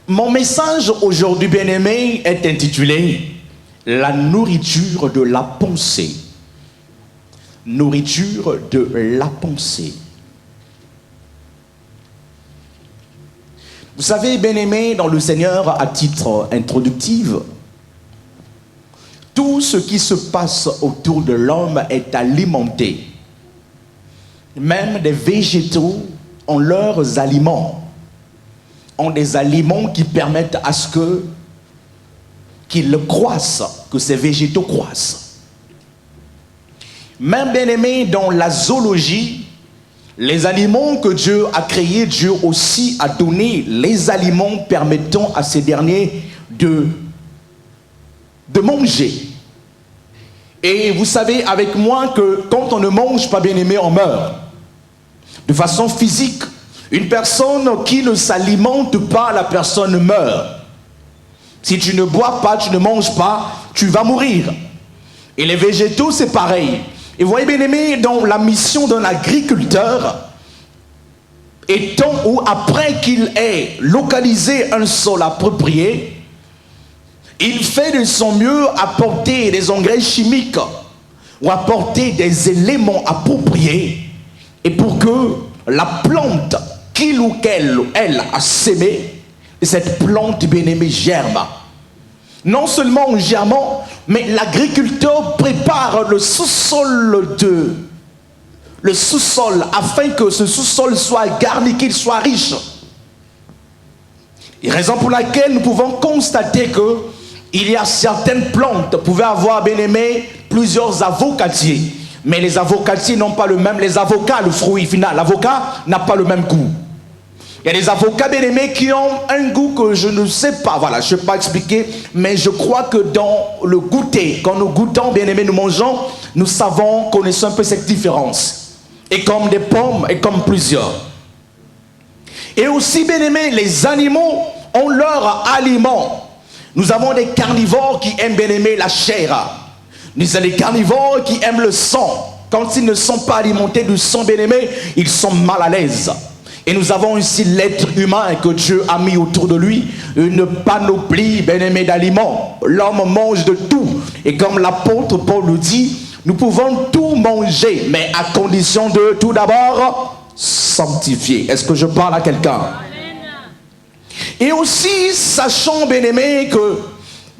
Mon message aujourd'hui, bien-aimé, est intitulé « La nourriture de la pensée ». Nourriture de la pensée. Vous savez, bien-aimé, dans le Seigneur, à titre introductif, tout ce qui se passe autour de l'homme est alimenté. Même des végétaux ont leurs aliments. Ont des aliments qui permettent à ce qu'ils croissent, que ces végétaux croissent. Même bien-aimé, dans la zoologie, les aliments que Dieu a créés, Dieu aussi a donné les aliments permettant à ces derniers de manger. Et vous savez avec moi que quand on ne mange pas, bien-aimé, on meurt. De façon physique, une personne qui ne s'alimente pas, la personne meurt. Si tu ne bois pas, tu ne manges pas, tu vas mourir. Et les végétaux, c'est pareil. Et vous voyez, bien-aimé, dans la mission d'un agriculteur, étant où après qu'il ait localisé un sol approprié, il fait de son mieux apporter des engrais chimiques ou apporter des éléments appropriés et pour que la plante qu'il ou qu'elle a sémé, cette plante bien-aimée germe. Non seulement en germant, mais l'agriculteur prépare le sous-sol afin que ce sous-sol soit garni, qu'il soit riche. Et raison pour laquelle nous pouvons constater que il y a certaines plantes pouvaient avoir, bien aimé, plusieurs avocatiers. Mais les avocatiers n'ont pas le même, les avocats, le fruit final, l'avocat n'a pas le même goût. Il y a des avocats, bien aimés, qui ont un goût que je ne sais pas, voilà, je ne sais pas expliquer, mais je crois que dans le goûter, quand nous goûtons, bien aimés, nous mangeons, nous savons, connaissons un peu cette différence. Et comme des pommes, et comme plusieurs. Et aussi, bien aimés, les animaux ont leur aliment. Nous avons des carnivores qui aiment, bien aimé, la chair. Nous avons des carnivores qui aiment le sang. Quand ils ne sont pas alimentés du sang, bien aimé, ils sont mal à l'aise. Et nous avons ici l'être humain que Dieu a mis autour de lui, une panoplie, bien aimé, d'aliments. L'homme mange de tout. Et comme l'apôtre Paul nous dit, nous pouvons tout manger, mais à condition de tout d'abord sanctifier. Est-ce que je parle à quelqu'un? Et aussi, sachant, bien aimé, que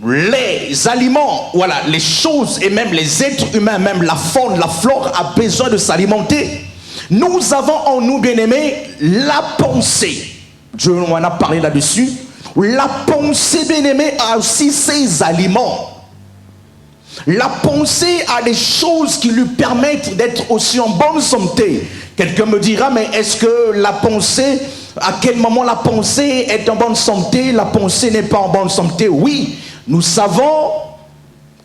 les aliments, voilà, les choses et même les êtres humains, même la faune, la flore a besoin de s'alimenter. Nous avons en nous, bien aimé, la pensée. Dieu en a parlé là-dessus. La pensée, bien aimé, a aussi ses aliments. La pensée a des choses qui lui permettent d'être aussi en bonne santé. Quelqu'un me dira, mais est-ce que la pensée, à quel moment la pensée est en bonne santé, la pensée n'est pas en bonne santé? Oui, nous savons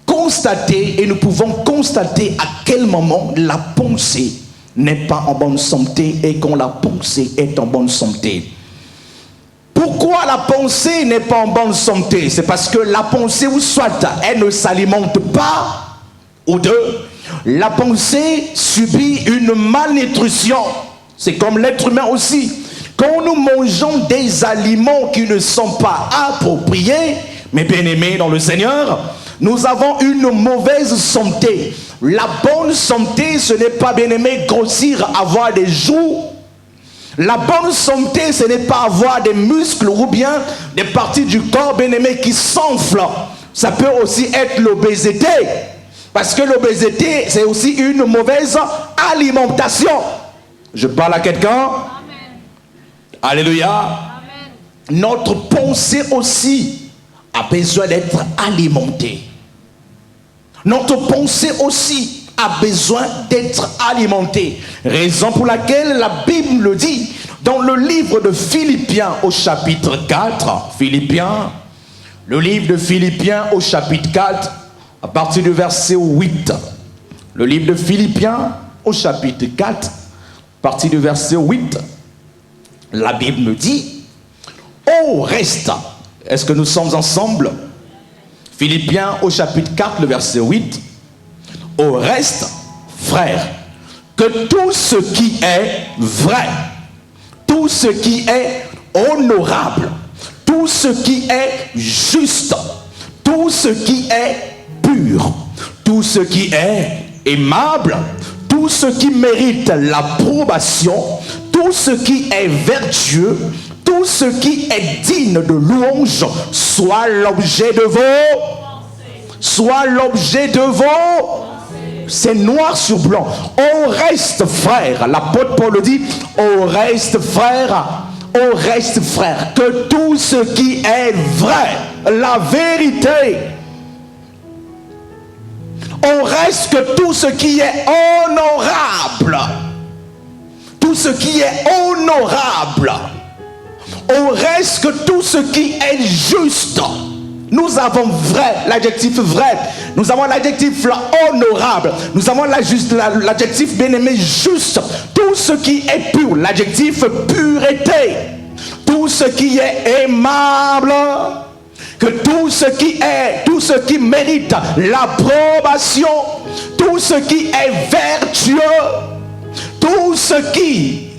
constater et nous pouvons constater à quel moment la pensée n'est pas en bonne santé et quand la pensée est en bonne santé. Pourquoi la pensée n'est pas en bonne santé? C'est parce que la pensée, ou soit elle ne s'alimente pas, ou deux, la pensée subit une malnutrition. C'est comme l'être humain aussi. Quand nous mangeons des aliments qui ne sont pas appropriés, mais bien aimés dans le Seigneur, nous avons une mauvaise santé. La bonne santé, ce n'est pas, bien aimé, grossir, avoir des joues. La bonne santé, ce n'est pas avoir des muscles ou bien des parties du corps, bien aimé, qui s'enflent. Ça peut aussi être l'obésité. Parce que l'obésité, c'est aussi une mauvaise alimentation. Je parle à quelqu'un? Alléluia. Amen. Notre pensée aussi a besoin d'être alimentée. Notre pensée aussi a besoin d'être alimentée. Raison pour laquelle la Bible le dit dans le livre de Philippiens au chapitre 4. Philippiens, le livre de Philippiens au chapitre 4, à partir du verset 8. Le livre de Philippiens au chapitre 4, à partir du verset 8. La Bible me dit, au reste, est-ce que nous sommes ensemble? Philippiens au chapitre 4, le verset 8. Au reste, frères, que tout ce qui est vrai, tout tout ce qui est honorable, tout ce qui est juste, tout ce qui est pur, tout ce qui est aimable, tout ce qui mérite l'approbation, tout ce qui est vertueux, tout ce qui est digne de louange, soit l'objet de vos, c'est noir sur blanc. Au reste, frère, l'apôtre Paul le dit, au reste, frère, que tout ce qui est vrai, la vérité, on reste que tout ce qui est honorable, tout ce qui est honorable, on reste que tout ce qui est juste. Nous avons vrai, l'adjectif vrai, nous avons l'adjectif honorable, nous avons l'adjectif bien-aimé juste, tout ce qui est pur, l'adjectif pureté, tout ce qui est aimable, que tout ce qui mérite l'approbation, tout ce qui est vertueux, tout ce qui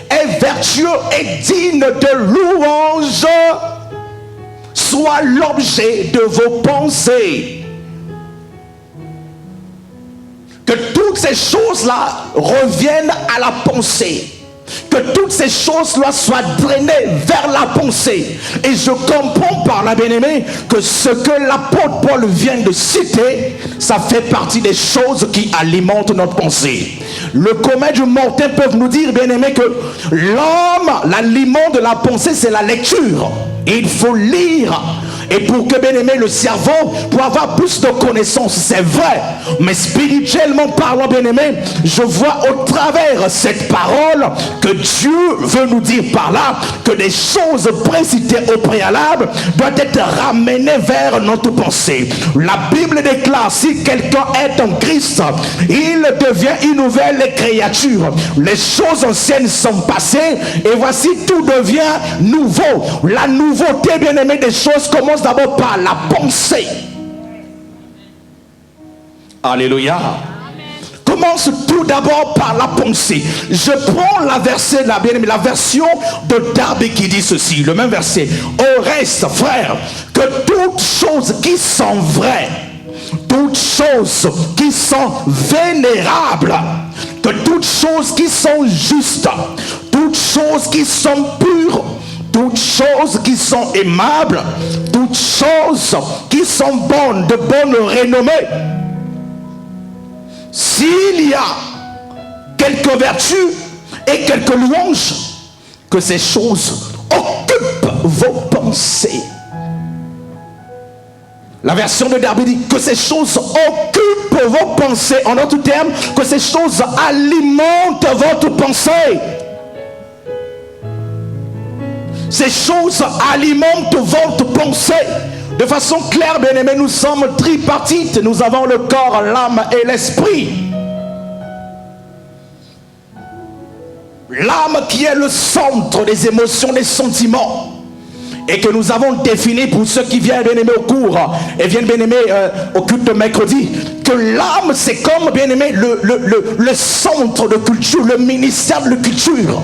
est vertueux et digne de louange, soit l'objet de vos pensées. Que toutes ces choses-là reviennent à la pensée. Que toutes ces choses-là soient drainées vers la pensée. Et je comprends par la bien-aimée que ce que l'apôtre Paul vient de citer, ça fait partie des choses qui alimentent notre pensée. Le commun du mortel peut nous dire, bien-aimé, que l'homme, l'aliment de la pensée, c'est la lecture. Et il faut lire. Et pour que, bien-aimé, le cerveau, pour avoir plus de connaissances, c'est vrai. Mais spirituellement parlant, bien-aimé, je vois au travers cette parole que Dieu veut nous dire par là que les choses précitées au préalable doivent être ramenées vers notre pensée. La Bible déclare, si quelqu'un est en Christ, il devient une nouvelle créature. Les choses anciennes sont passées et voici tout devient nouveau. La nouveauté, bien-aimé, des choses commence d'abord par la pensée. Alléluia. Commence tout d'abord par la pensée. Je prends la version de Darby qui dit ceci, le même verset. Au reste, frère, que toutes choses qui sont vraies, toutes choses qui sont vénérables, que toutes choses qui sont justes, toutes choses qui sont pures, toutes choses qui sont aimables, toutes choses qui sont bonnes, de bonne renommée. S'il y a quelques vertus et quelques louanges, que ces choses occupent vos pensées. La version de Darby dit que ces choses occupent vos pensées. En d'autres termes, que ces choses alimentent votre pensée. Ces choses alimentent votre pensée. De façon claire, bien-aimés, nous sommes tripartites. Nous avons le corps, l'âme et l'esprit. L'âme qui est le centre des émotions, des sentiments. Et que nous avons défini pour ceux qui viennent, bien-aimés, au cours et viennent, bien-aimés, au culte de mercredi, que l'âme, c'est comme, bien-aimés, le centre de culture, le ministère de la culture.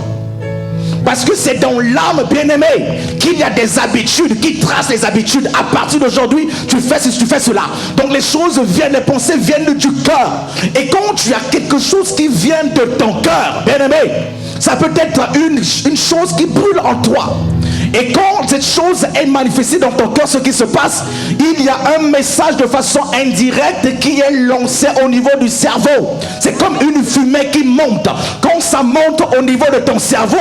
Parce que c'est dans l'âme, bien-aimée, qu'il y a des habitudes, qui tracent les habitudes. À partir d'aujourd'hui, tu fais ceci, tu fais cela. Donc les choses viennent, les pensées viennent du cœur. Et quand tu as quelque chose qui vient de ton cœur, bien-aimé, ça peut être une chose qui brûle en toi. Et quand cette chose est manifestée dans ton cœur, ce qui se passe, il y a un message de façon indirecte qui est lancé au niveau du cerveau. C'est comme une fumée qui monte. Quand ça monte au niveau de ton cerveau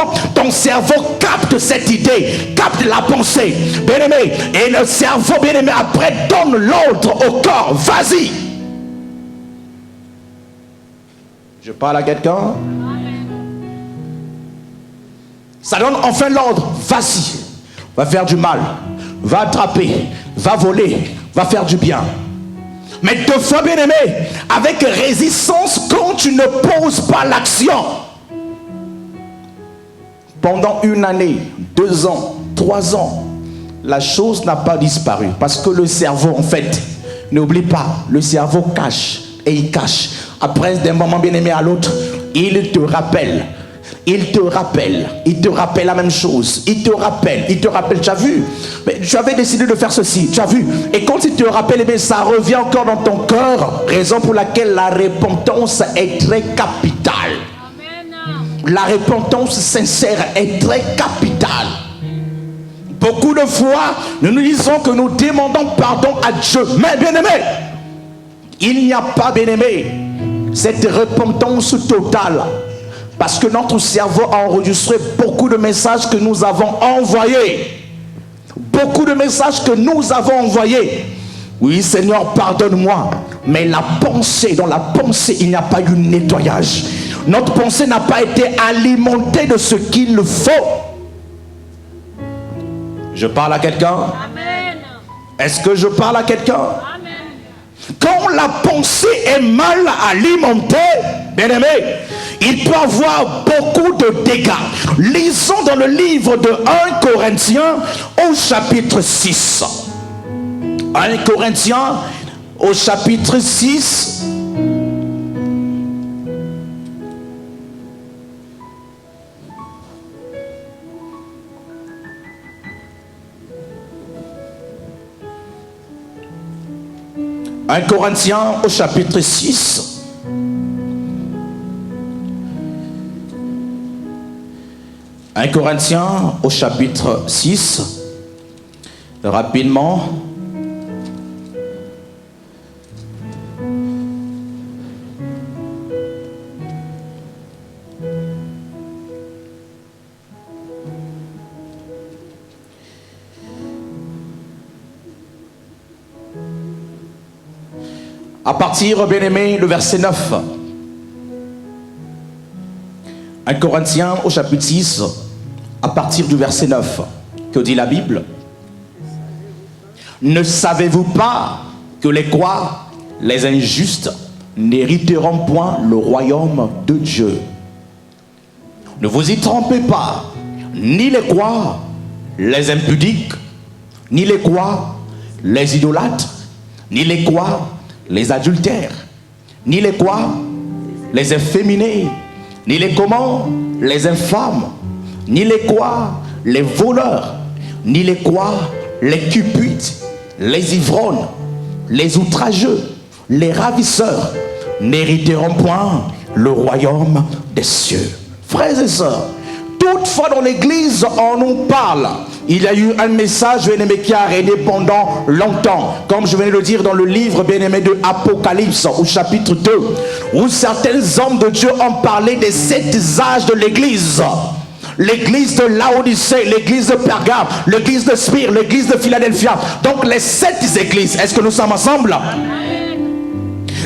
capte cette idée, capte la pensée. Bien-aimé, et le cerveau, bien-aimé, après donne l'ordre au corps. Vas-y. Je parle à quelqu'un. Ça donne enfin l'ordre. Vas-y, va faire du mal, va attraper, va voler, va faire du bien. Mais deux fois, bien aimé, avec résistance quand tu ne poses pas l'action. Pendant une année, 2 ans, 3 ans, la chose n'a pas disparu. Parce que le cerveau, en fait, n'oublie pas, le cerveau cache et il cache. Après d'un moment, bien aimé, à l'autre, il te rappelle. il te rappelle la même chose, il te rappelle, tu as vu, mais tu avais décidé de faire ceci, tu as vu, et quand il te rappelle, eh bien, ça revient encore dans ton cœur, raison pour laquelle la repentance est très capitale. La repentance sincère est très capitale. Beaucoup de fois, nous nous disons que nous demandons pardon à Dieu, mais bien aimé, il n'y a pas, bien aimé, cette repentance totale. Parce que notre cerveau a enregistré beaucoup de messages que nous avons envoyés. Beaucoup de messages que nous avons envoyés. Oui, Seigneur, pardonne-moi. Mais la pensée, dans la pensée, il n'y a pas eu de nettoyage. Notre pensée n'a pas été alimentée de ce qu'il faut. Je parle à quelqu'un? Est-ce que je parle à quelqu'un? Quand la pensée est mal alimentée, bien aimé, il peut avoir beaucoup de dégâts. Lisons dans le livre de 1 Corinthiens au chapitre 6. 1 Corinthiens au chapitre 6. « 1 Corinthiens au chapitre 6. « 1 Corinthiens au chapitre 6. Rapidement. À partir, bien aimé, le verset 9. 1 Corinthiens au chapitre 6, à partir du verset 9. Que dit la Bible? Ne savez-vous pas que les quoi? Les injustes n'hériteront point le royaume de Dieu. Ne vous y trompez pas, ni les quoi? Les impudiques, ni les quoi? Les idolâtres, ni les quoi? Les adultères, ni les quoi? Les efféminés, ni les comment? Les infâmes, ni les quoi? Les voleurs, ni les quoi? Les cupides, les ivrognes, les outrageux, les ravisseurs n'hériteront point le royaume des cieux. Frères et sœurs, toutefois dans l'église on nous parle. Il y a eu un message, bien-aimé, qui a régné pendant longtemps. Comme je venais de le dire dans le livre, bien-aimé, de Apocalypse, au chapitre 2, où certains hommes de Dieu ont parlé des 7 âges de l'église. L'église de Laodicée, l'église de Pergame, l'église de Spire, l'église de Philadelphia. Donc les 7 églises. Est-ce que nous sommes ensemble?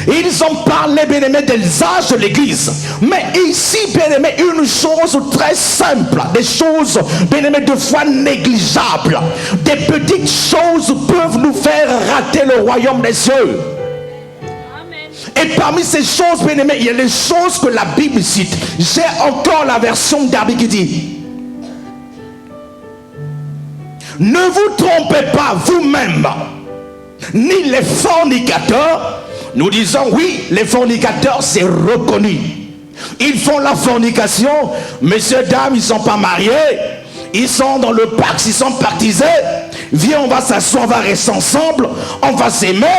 Ils ont parlé, bien-aimé, des âges de l'église. Mais ici, bien-aimé, une chose très simple, des choses, bien-aimé, de foi négligeables, des petites choses peuvent nous faire rater le royaume des cieux. Et parmi ces choses, bien-aimé, il y a les choses que la Bible cite. J'ai encore la version d'Arby qui dit: ne vous trompez pas vous-même, ni les fornicateurs. Nous disons oui, les fornicateurs, c'est reconnu. Ils font la fornication, messieurs, dames, ils ne sont pas mariés, ils sont dans le pacte, ils sont baptisés. Viens, on va s'asseoir, on va rester ensemble, on va s'aimer,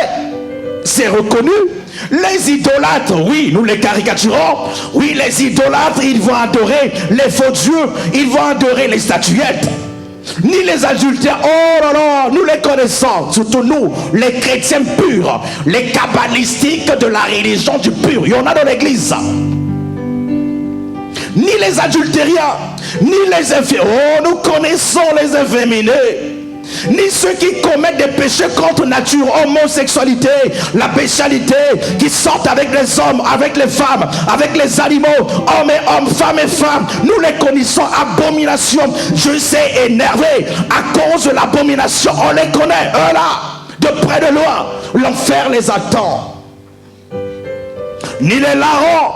c'est reconnu. Les idolâtres, oui, nous les caricaturons. Oui, les idolâtres, ils vont adorer les faux dieux, ils vont adorer les statuettes. Ni les adultères, oh là là, nous les connaissons, surtout nous, les chrétiens purs, les kabbalistiques de la religion du pur, il y en a dans l'église. Ni les adultériens, ni les infidèles, oh, nous connaissons les inféminés, ni ceux qui commettent des péchés contre nature, homosexualité, la bestialité, qui sortent avec les hommes, avec les femmes, avec les animaux, hommes et hommes, femmes et femmes. Nous les connaissons, abomination. Je sais, énervé à cause de l'abomination, on les connaît, eux là, de près de loin. L'enfer les attend. Ni les larrons,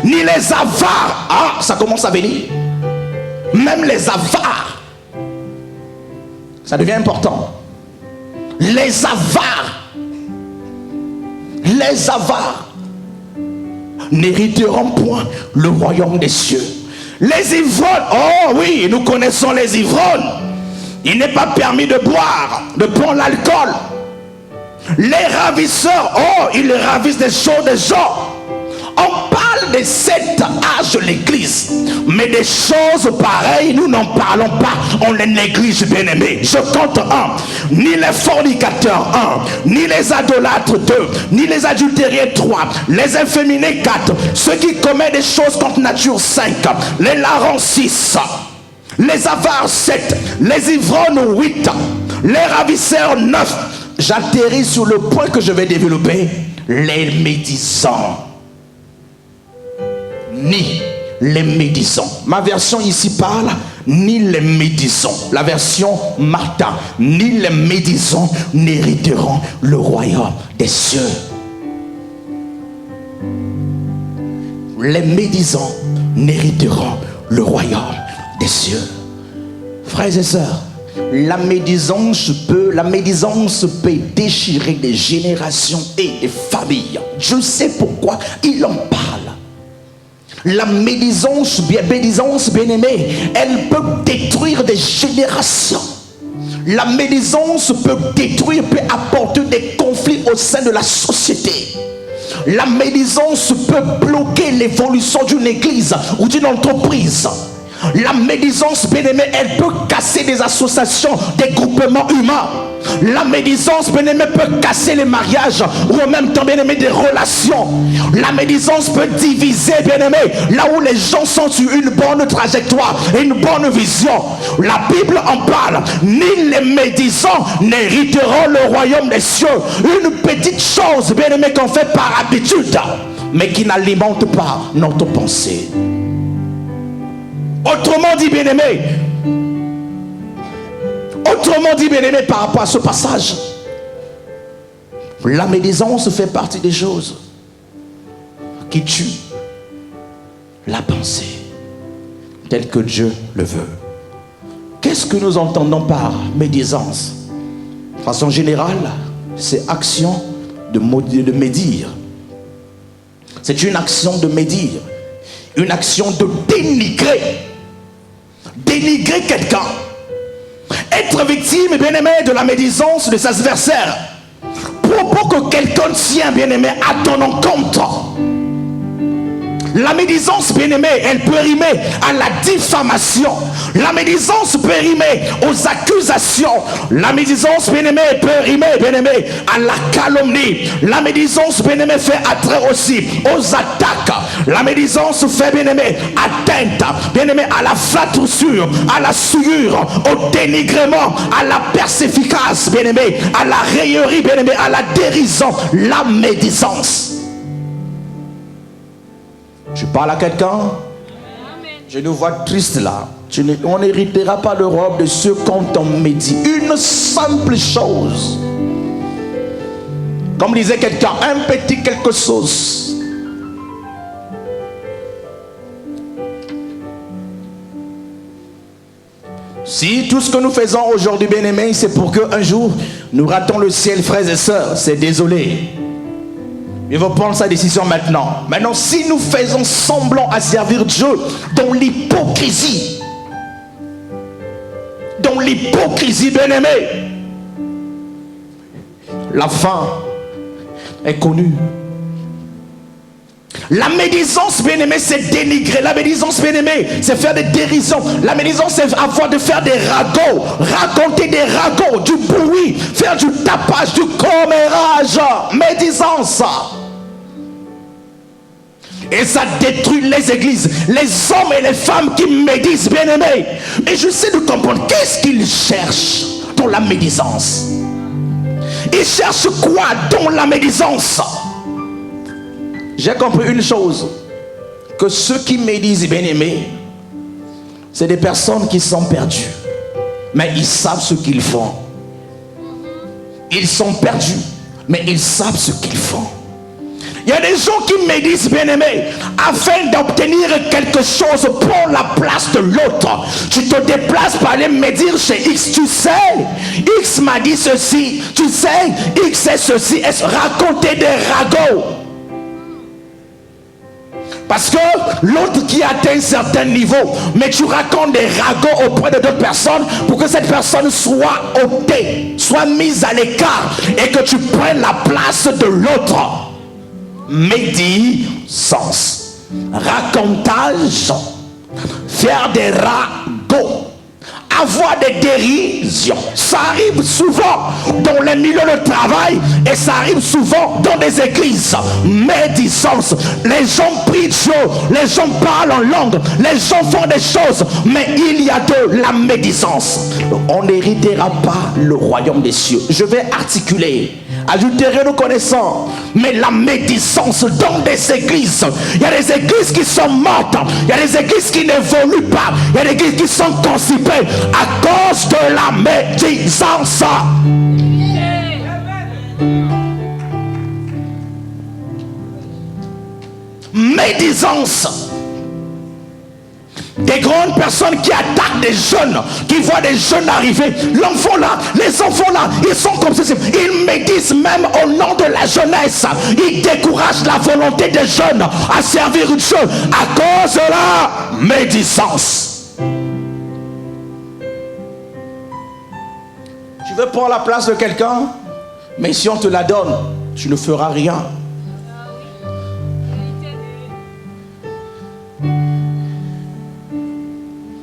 ni les avares. Ah, ça commence à venir. Même les avares. Ça devient important. Les avares n'hériteront point le royaume des cieux. Les ivrognes, oh oui, nous connaissons les ivrognes. Il n'est pas permis de boire, de prendre l'alcool. Les ravisseurs, oh, ils ravissent des choses des gens. On parle de cet âge de l'église, mais des choses pareilles, nous n'en parlons pas, on les néglige, bien aimé. Je compte un, ni les fornicateurs, un, ni les idolâtres, deux, ni les adultériers, trois, les inféminés, quatre, ceux qui commettent des choses contre nature, cinq, les larrons, six, les avares, sept, les ivrognes, huit, les ravisseurs, neuf. J'atterris sur le point que je vais développer, les médisants. Ni les médisants. Ma version ici parle ni les médisants. La version Martin, ni les médisants n'hériteront le royaume des cieux. Les médisants n'hériteront le royaume des cieux. Frères et sœurs, la médisance peut déchirer des générations et des familles. Je sais pourquoi il en parle. La médisance, bien-aimée, elle peut détruire des générations. La médisance peut détruire, peut apporter des conflits au sein de la société. La médisance peut bloquer l'évolution d'une église ou d'une entreprise. La médisance, bien-aimée, elle peut casser des associations, des groupements humains. La médisance, bien-aimée, peut casser les mariages ou en même temps, bien-aimé, des relations. La médisance peut diviser, bien-aimé, là où les gens sont sur une bonne trajectoire et une bonne vision. La Bible en parle. Ni les médisants n'hériteront le royaume des cieux. Une petite chose, bien-aimé, qu'on fait par habitude, mais qui n'alimente pas notre pensée. Autrement dit, bien-aimé, par rapport à ce passage, la médisance fait partie des choses qui tuent la pensée telle que Dieu le veut. Qu'est-ce que nous entendons par médisance? De façon générale, c'est action de médire. C'est une action de médire, une action de dénigrer. Dénigrer quelqu'un, être victime, bien-aimé, de la médisance de ses adversaires, propos que quelqu'un tient, bien-aimé, à ton encontre. La médisance, bien-aimé, elle peut rimer à la diffamation. La médisance peut rimer aux accusations. La médisance, bien-aimé, peut rimer, bien-aimé, à la calomnie. La médisance, bien-aimé, fait attrait aussi aux attaques. La médisance fait, bien-aimé, atteinte, bien-aimé, à la flatterie, à la souillure, au dénigrement, à la persévérance, bien-aimé, à la raillerie, bien-aimé, à la dérision. La médisance. Je parle à quelqu'un. Je nous vois triste là. On n'héritera pas le robe de ceux quand on médit. Une simple chose. Comme disait quelqu'un, un petit quelque chose. Si tout ce que nous faisons aujourd'hui, bien aimés, c'est pour qu'un jour nous ratons le ciel, frères et sœurs, c'est désolé. Il faut prendre sa décision maintenant. Maintenant, si nous faisons semblant à servir Dieu dans l'hypocrisie, bien aimé, la fin est connue. La médisance, bien aimé, c'est dénigrer. La médisance, bien aimé, c'est faire des dérisions. La médisance, c'est avoir de faire des ragots, raconter des ragots, du bruit, faire du tapage, du commérage. Médisance. Et ça détruit les églises, les hommes et les femmes qui médisent, bien aimés. Et je sais de comprendre qu'est-ce qu'ils cherchent dans la médisance. Ils cherchent quoi dans la médisance? J'ai compris une chose, que ceux qui médisent, bien aimés, c'est des personnes qui sont perdues, mais ils savent ce qu'ils font. Ils sont perdus, mais ils savent ce qu'ils font. Il y a des gens qui médisent, bien aimés, afin d'obtenir quelque chose pour la place de l'autre. Tu te déplaces pour aller médire chez X. Tu sais, X m'a dit ceci. Tu sais, X est ceci. Raconter des ragots. Parce que l'autre qui atteint un certain niveau, mais tu racontes des ragots auprès de d'autres personnes pour que cette personne soit ôtée, soit mise à l'écart et que tu prennes la place de l'autre. Médisance, racontage, faire des ragots, avoir des dérisions. Ça arrive souvent dans les milieux de travail et ça arrive souvent dans des églises. Médisance, les gens prient Dieu, les gens parlent en langue, les gens font des choses, mais il y a de la médisance. On n'héritera pas le royaume des cieux. Je vais articuler. Adultérer nous connaissons, mais la médisance dans des églises, il y a des églises qui sont mortes, il y a des églises qui n'évoluent pas, il y a des églises qui sont constipées à cause de la médisance. Médisance. Des grandes personnes qui attaquent des jeunes, qui voient des jeunes arriver. L'enfant là, les enfants là, ils sont comme ceci. Ils médisent même au nom de la jeunesse. Ils découragent la volonté des jeunes à servir Dieu à cause de la médisance. Tu veux prendre la place de quelqu'un, mais si on te la donne, tu ne feras rien.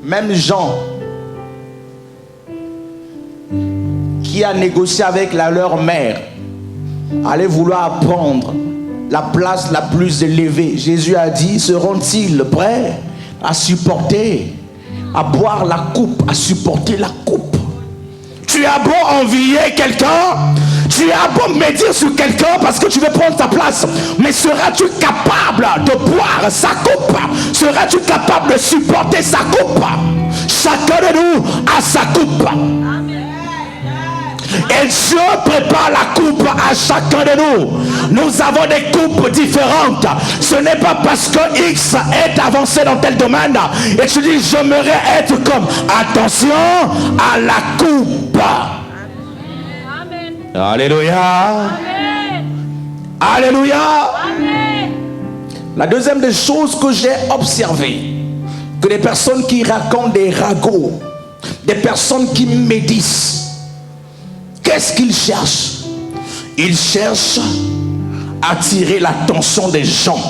Même Jean, qui a négocié avec leur mère, allait vouloir prendre la place la plus élevée. Jésus a dit, seront-ils prêts à supporter, à boire la coupe, à supporter la coupe? Tu as beau envier quelqu'un, tu as beau médire sur quelqu'un parce que tu veux prendre ta place, mais seras-tu capable de boire sa coupe? Seras-tu capable de supporter sa coupe? Chacun de nous a sa coupe. Et Dieu prépare la coupe à chacun de nous. Nous avons des coupes différentes. Ce n'est pas parce que X est avancé dans tel domaine et tu dis j'aimerais être comme. Attention à la coupe. Amen. Alléluia. Amen. Alléluia. Amen. La deuxième des choses que j'ai observées, que les personnes qui racontent des ragots, des personnes qui médisent, qu'est-ce qu'ils cherchent? Ils cherchent à attirer l'attention des gens.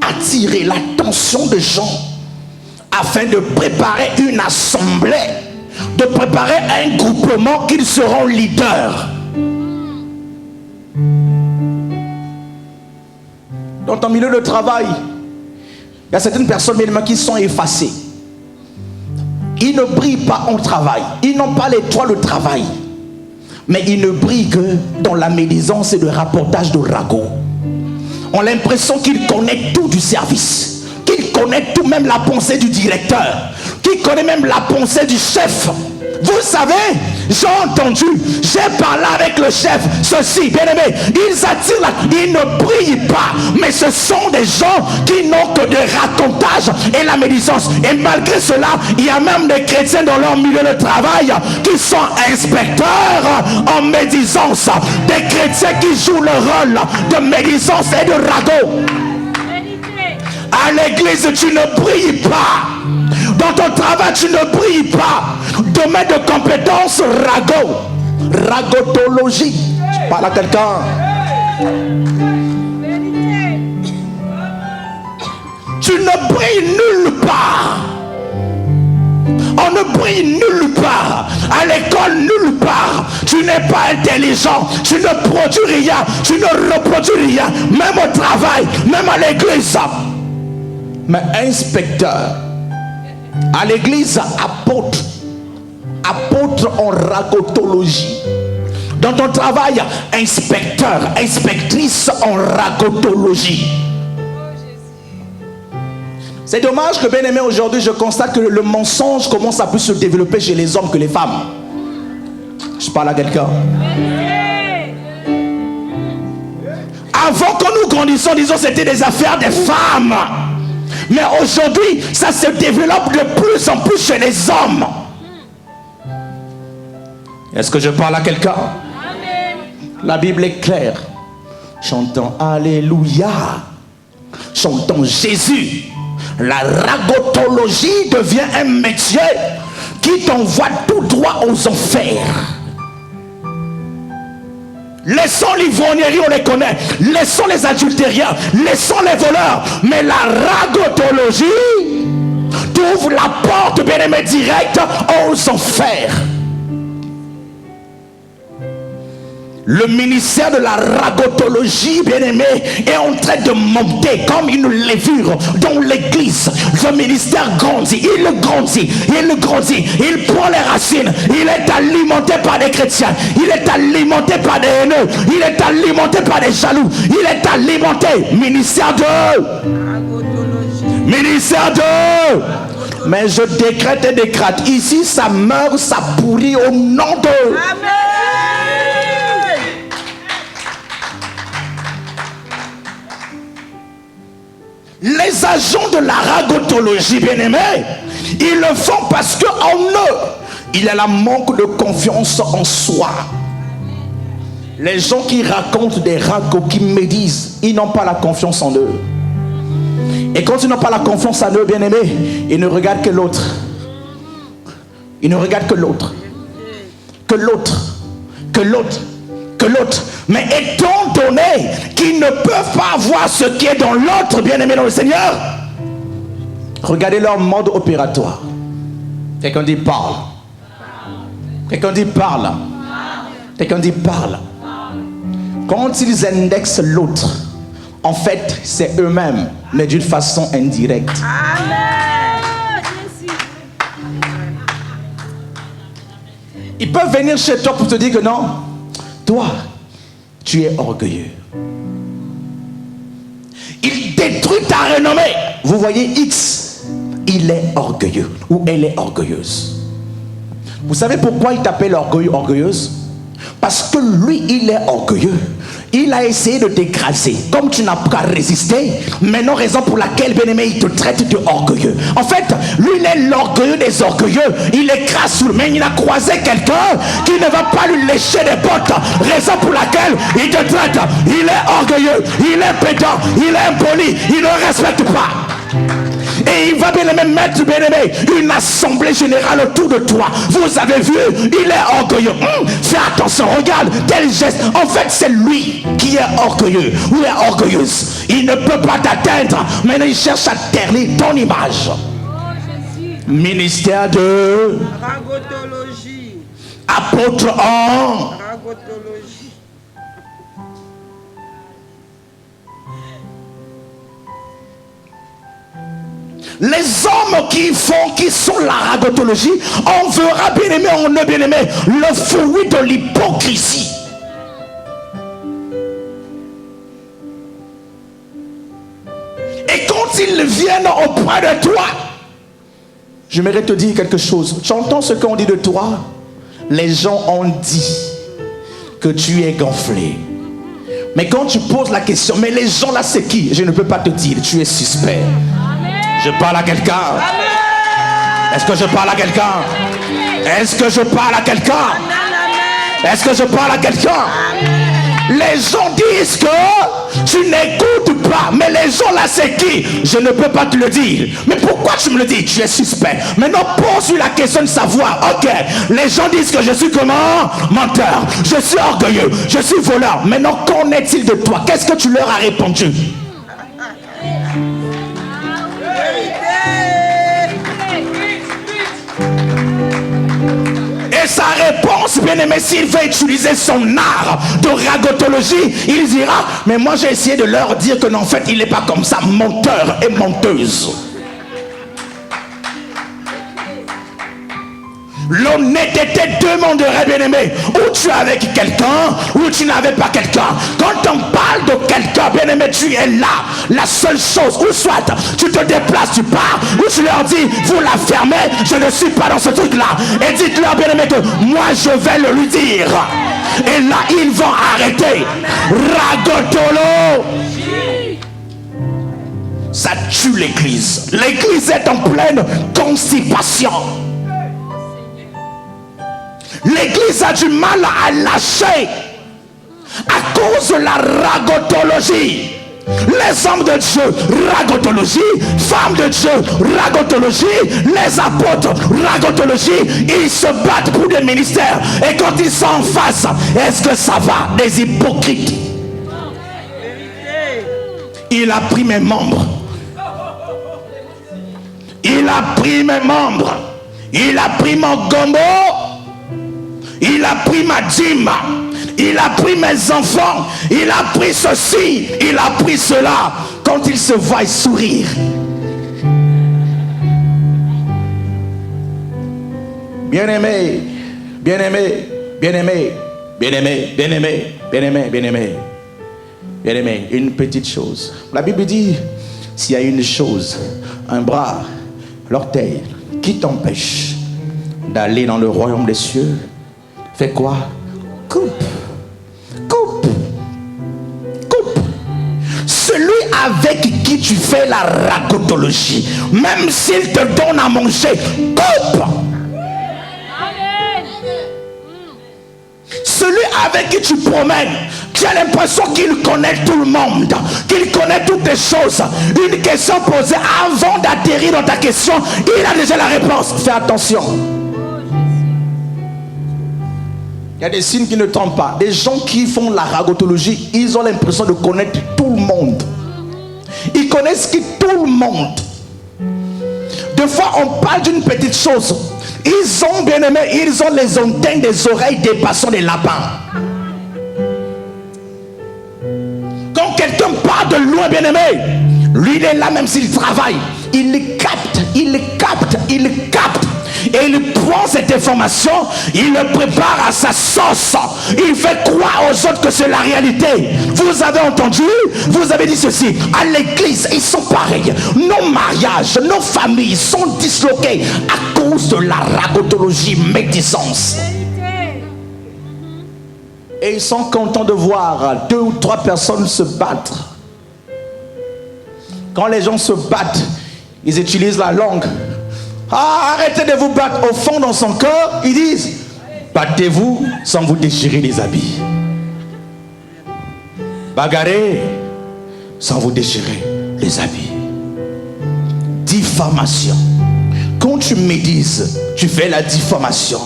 Attirer l'attention des gens afin de préparer une assemblée, de préparer un groupement qu'ils seront leaders. Dans ton milieu de travail, il y a certaines personnes qui sont effacées. Ils ne brillent pas au travail. Ils n'ont pas l'étoile au travail. Mais ils ne brillent que dans la médisance et le rapportage de ragots. On a l'impression qu'ils connaissent tout du service. Qu'ils connaissent tout, même la pensée du directeur. Qu'ils connaissent même la pensée du chef. Vous savez, j'ai entendu, j'ai parlé avec le chef, ceci, bien aimé, ils attirent là, ils ne brillent pas, mais ce sont des gens qui n'ont que des racontages et la médisance. Et malgré cela, il y a même des chrétiens dans leur milieu de travail qui sont inspecteurs en médisance. Des chrétiens qui jouent le rôle de médisance et de ragot. À l'église, tu ne brilles pas. Dans ton travail, tu ne brilles pas. Domaine de compétence, ragot. Ragotologie. Je parle à quelqu'un. Tu ne brilles nulle part. On ne brille nulle part. À l'école, nulle part. Tu n'es pas intelligent. Tu ne produis rien. Tu ne reproduis rien. Même au travail, même à l'église. Mais inspecteur, à l'église, apôtre en ragotologie. Dans ton travail, inspecteur, inspectrice en ragotologie. C'est dommage que, bien aimé, aujourd'hui je constate que le mensonge commence à plus se développer chez les hommes que les femmes. Je parle à quelqu'un. Avant que nous grandissions, disons, c'était des affaires des femmes. Mais aujourd'hui, ça se développe de plus en plus chez les hommes. Est-ce que je parle à quelqu'un? La Bible est claire. Chantons Alléluia. J'entends Jésus. La ragotologie devient un métier qui t'envoie tout droit aux enfers. Laissons l'ivrognerie, on les connaît. Laissons les adultériens. Laissons les voleurs. Mais la ragotologie t'ouvre la porte, bien-aimé, direct aux enfers. Le ministère de la ragotologie, bien-aimé, est en train de monter comme une levure dans l'église. Le ministère grandit, il grandit, il grandit, il prend les racines, il est alimenté par des chrétiens, il est alimenté par des haineux, il est alimenté par des jaloux, il est alimenté. Ministère de... Mais je décrète et décrète. Ici, ça meurt, ça pourrit au nom de... Amen. Les agents de la ragotologie, bien-aimés, ils le font parce qu'en eux, il y a la manque de confiance en soi. Les gens qui racontent des ragots, qui médisent, ils n'ont pas la confiance en eux. Et quand ils n'ont pas la confiance en eux, bien-aimés, ils ne regardent que l'autre. Ils ne regardent que l'autre. Que l'autre. Que l'autre. Que l'autre. Mais étant donné qu'ils ne peuvent pas voir ce qui est dans l'autre, bien-aimé dans le Seigneur, regardez leur mode opératoire. Quelqu'un dit parle. Quelqu'un dit parle. Quelqu'un dit parle. Quand ils indexent l'autre, en fait, c'est eux-mêmes, mais d'une façon indirecte. Ils peuvent venir chez toi pour te dire que non, toi, tu es orgueilleux. Il détruit ta renommée. Vous voyez X, il est orgueilleux ou elle est orgueilleuse. Vous savez pourquoi il t'appelle orgueilleuse? Parce que lui, il est orgueilleux. Il a essayé de t'écraser. Comme tu n'as pas résisté, maintenant raison pour laquelle, bien-aimé, il te traite de orgueilleux. En fait, lui, il est l'orgueilleux des orgueilleux. Il écrase sous le main. Il a croisé quelqu'un qui ne va pas lui lécher des bottes. Raison pour laquelle il te traite. Il est orgueilleux, il est pédant, il est impoli, il ne respecte pas. Et il va bien-aimé mettre, bien-aimé, une assemblée générale autour de toi. Vous avez vu, il est orgueilleux. Fais attention, regarde, tel geste. En fait, c'est lui qui est orgueilleux ou est orgueilleuse. Il ne peut pas t'atteindre. Maintenant, il cherche à ternir ton image. Ministère de ragotologie. Apôtre en ragotologie. Les hommes qui sont la ragotologie, on verra, bien-aimé, on est bien-aimé, le fruit de l'hypocrisie. Et quand ils viennent auprès de toi, j'aimerais te dire quelque chose. J'entends ce qu'on dit de toi. Les gens ont dit que tu es gonflé. Mais quand tu poses la question, mais les gens là c'est qui? Je ne peux pas te dire, tu es suspect. Je parle à quelqu'un. Est-ce que je parle à quelqu'un? Est-ce que je parle à quelqu'un? Est-ce que je parle à quelqu'un? Les gens disent que tu n'écoutes pas. Mais les gens là c'est qui? Je ne peux pas te le dire. Mais pourquoi tu me le dis? Tu es suspect. Maintenant pose-lui la question de savoir. Ok, les gens disent que je suis comment? Menteur. Je suis orgueilleux. Je suis voleur. Maintenant qu'en est-il de toi? Qu'est-ce que tu leur as répondu? Et sa réponse, bien-aimé, s'il veut utiliser son art de ragotologie, il dira, mais moi j'ai essayé de leur dire que non, en fait il n'est pas comme ça, menteur et menteuse. L'honnêteté demanderait, bien-aimé, ou tu es avec quelqu'un ou tu n'avais pas quelqu'un. Quand on parle de quelqu'un, bien-aimé, tu es là. La seule chose, ou soit tu te déplaces, tu pars, ou tu leur dis, vous la fermez, je ne suis pas dans ce truc-là. Et dites-leur, bien-aimé, que moi je vais le lui dire. Et là, ils vont arrêter. Ragotolo. Ça tue l'église. L'église est en pleine constipation. L'église a du mal à lâcher à cause de la ragotologie. Les hommes de Dieu, ragotologie. Femmes de Dieu, ragotologie. Les apôtres, ragotologie. Ils se battent pour des ministères. Et quand ils sont en face, est-ce que ça va? Des hypocrites. Il a pris mes membres. Il a pris mes membres. Il a pris mon gombo. Il a pris ma dîme. Il a pris mes enfants. Il a pris ceci. Il a pris cela. Quand il se voit sourire. Bien-aimé, bien-aimé, bien-aimé, bien-aimé, bien-aimé, bien-aimé, bien-aimé. Bien-aimé, une petite chose. La Bible dit, s'il y a une chose, un bras, l'orteil, qui t'empêche d'aller dans le royaume des cieux, fais quoi? Coupe. Coupe. Coupe. Celui avec qui tu fais la ragotologie, même s'il te donne à manger, coupe. Celui avec qui tu promènes, tu as l'impression qu'il connaît tout le monde, qu'il connaît toutes les choses. Une question posée, avant d'atterrir dans ta question, il a déjà la réponse. Fais attention. Il y a des signes qui ne trompent pas. Des gens qui font la ragotologie, ils ont l'impression de connaître tout le monde. Ils connaissent tout le monde. Des fois, on parle d'une petite chose. Ils ont, bien aimé, ils ont les antennes des oreilles dépassant les lapins. Quand quelqu'un part de loin, bien aimé, lui il est là même s'il travaille. Il capte, il capte, il capte. Et il prend cette information, il le prépare à sa sauce. Il fait croire aux autres que c'est la réalité. Vous avez entendu, vous avez dit ceci. À l'église, ils sont pareils. Nos mariages, nos familles sont disloquées à cause de la ragotologie médisance. Et ils sont contents de voir 2 ou 3 personnes se battre. Quand les gens se battent, ils utilisent la langue. Ah, arrêtez de vous battre. Au fond, dans son cœur, ils disent, battez-vous sans vous déchirer les habits. Bagarrez sans vous déchirer les habits. Diffamation. Quand tu médises, tu fais la diffamation.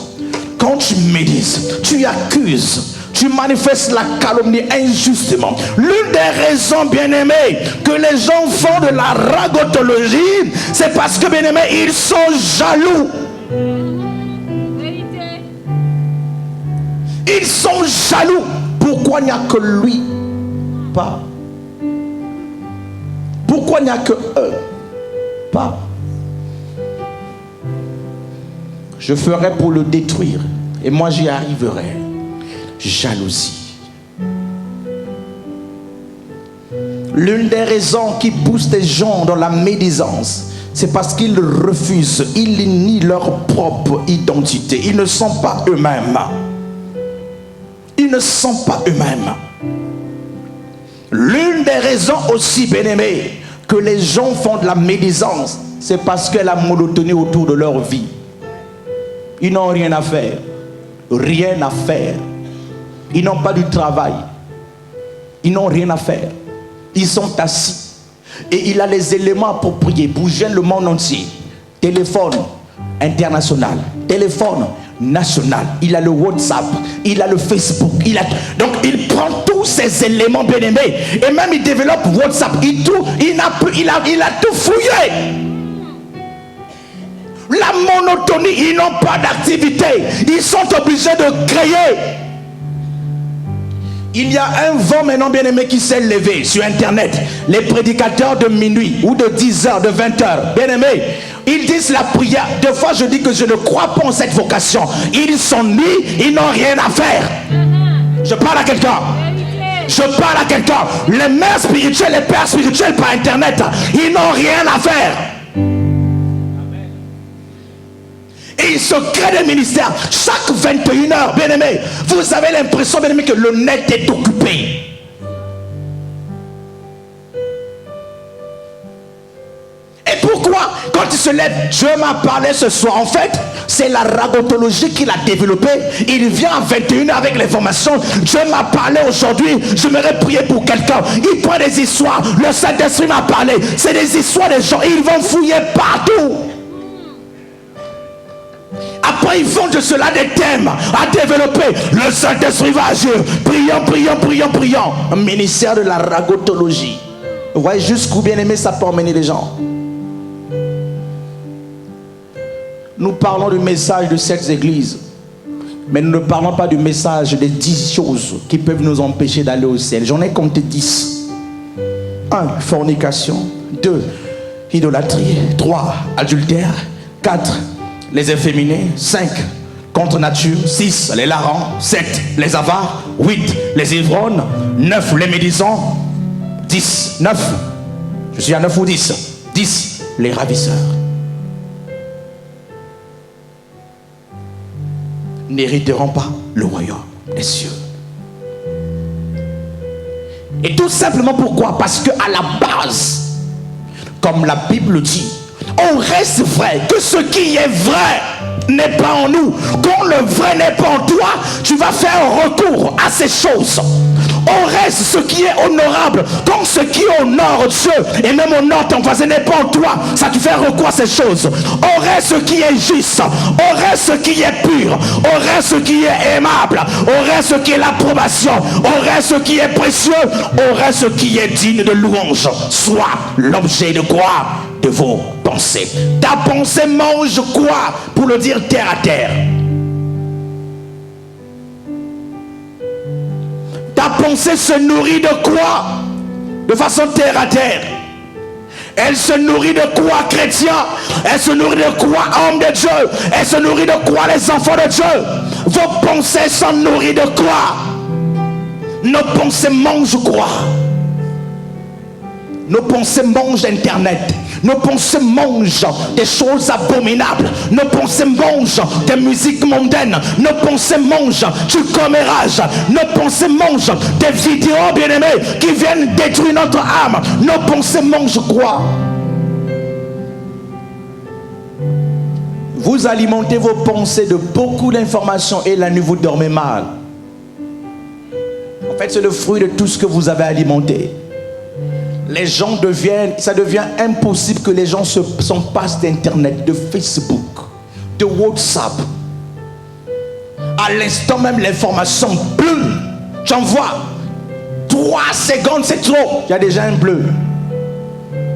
Quand tu médises, tu accuses. Tu manifestes la calomnie injustement. L'une des raisons, bien-aimés, que les gens font de la ragotologie, c'est parce que, bien-aimés, ils sont jaloux. Ils sont jaloux. Pourquoi il n'y a que lui? Pas. Pourquoi il n'y a que eux? Pas. Je ferai pour le détruire. Et moi, j'y arriverai. Jalousie. L'une des raisons qui pousse les gens dans la médisance, c'est parce qu'ils refusent, ils nient leur propre identité. Ils ne sont pas eux-mêmes. Ils ne sont pas eux-mêmes. L'une des raisons aussi, bien-aimés, que les gens font de la médisance, c'est parce qu'il y a la monotonie autour de leur vie. Ils n'ont rien à faire. Rien à faire. Ils n'ont pas du travail. Ils n'ont rien à faire. Ils sont assis. Et il a les éléments appropriés pour gêner le monde entier. Téléphone international. Téléphone national. Il a le WhatsApp. Il a le Facebook. Donc il prend tous ces éléments bien aimés. Et même il développe WhatsApp. Il a tout fouillé. La monotonie. Ils n'ont pas d'activité. Ils sont obligés de créer. Il y a un vent maintenant bien aimé qui s'est levé sur internet. Les prédicateurs de minuit ou de 10h, de 20h, bien aimé, ils disent la prière. Des fois je dis que je ne crois pas en cette vocation. Ils sont nus, ils n'ont rien à faire. Je parle à quelqu'un. Je parle à quelqu'un. Les mères spirituelles, les pères spirituels par internet, ils n'ont rien à faire. Et il se crée des ministères. Chaque 21h, bien aimé, vous avez l'impression, bien aimé, que le net est occupé. Et pourquoi, quand ils se lève. Dieu m'a parlé ce soir. En fait, c'est la ragotologie qu'il a développée. Il vient à 21h avec l'information. Dieu m'a parlé aujourd'hui. J'aimerais prier pour quelqu'un. Il prend des histoires. Le Saint-Esprit m'a parlé. C'est des histoires des gens. Ils vont fouiller partout. Après, ils font de cela des thèmes à développer. Le Saint-Esprit va agir. Prions, prions, prions, prions. Un ministère de la ragotologie. Vous voyez jusqu'où, bien aimé, ça peut emmener les gens. Nous parlons du message de cette église. Mais nous ne parlons pas du message des 10 choses qui peuvent nous empêcher d'aller au ciel. J'en ai compté 10. 1. Fornication. 2. Idolâtrie. 3. Adultère. 4. Les efféminés. 5. Contre nature. 6. Les larrons. 7. Les avares. 8. Les ivrognes. 9. Les médisants. 10. 9. Je suis à 9 ou 10. 10. Les ravisseurs. N'hériteront pas le royaume des cieux. Et tout simplement pourquoi? Parce que à la base, comme la Bible dit, on reste vrai, que ce qui est vrai n'est pas en nous. Quand le vrai n'est pas en toi, tu vas faire recours à ces choses. On reste ce qui est honorable. Quand ce qui honore Dieu et même honore ton voisin n'est pas en toi, ça te fait recours à ces choses. On reste ce qui est juste. On reste ce qui est pur. On reste ce qui est aimable. On reste ce qui est l'approbation. On reste ce qui est précieux. On reste ce qui est digne de louange. Soit l'objet de quoi? De vos pensées. Ta pensée mange quoi? Pour le dire terre à terre. Ta pensée se nourrit de quoi? De façon terre à terre. Elle se nourrit de quoi, chrétien? Elle se nourrit de quoi, homme de Dieu? Elle se nourrit de quoi, les enfants de Dieu? Vos pensées sont nourries de quoi? Nos pensées mangent quoi? Nos pensées mangent Internet. Nos pensées mangent des choses abominables. Nos pensées mangent des musiques mondaines. Nos pensées mangent du commérage. Nos pensées mangent des vidéos bien-aimées qui viennent détruire notre âme. Nos pensées mangent quoi? Vous alimentez vos pensées de beaucoup d'informations et la nuit vous dormez mal. En fait, c'est le fruit de tout ce que vous avez alimenté. Les gens ça devient impossible que les gens s'en passent d'Internet, de Facebook, de WhatsApp. À l'instant même, l'information bleue. J'envoie 3 secondes, c'est trop. Il y a déjà un bleu.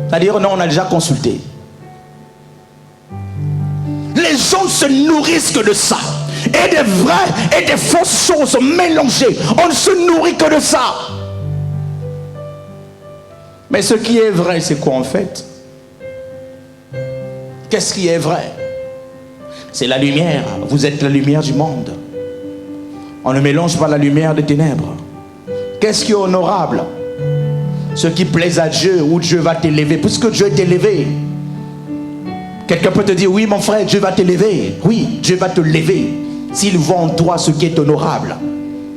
C'est-à-dire, non, on a déjà consulté. Les gens se nourrissent que de ça. Et des vraies et des fausses choses mélangées. On ne se nourrit que de ça. Mais ce qui est vrai, c'est quoi en fait? Qu'est-ce qui est vrai? C'est la lumière. Vous êtes la lumière du monde. On ne mélange pas la lumière des ténèbres. Qu'est-ce qui est honorable? Ce qui plaise à Dieu, où Dieu va t'élever. Puisque Dieu est élevé. Quelqu'un peut te dire, oui mon frère, Dieu va t'élever. Oui, Dieu va te lever. S'il voit en toi ce qui est honorable.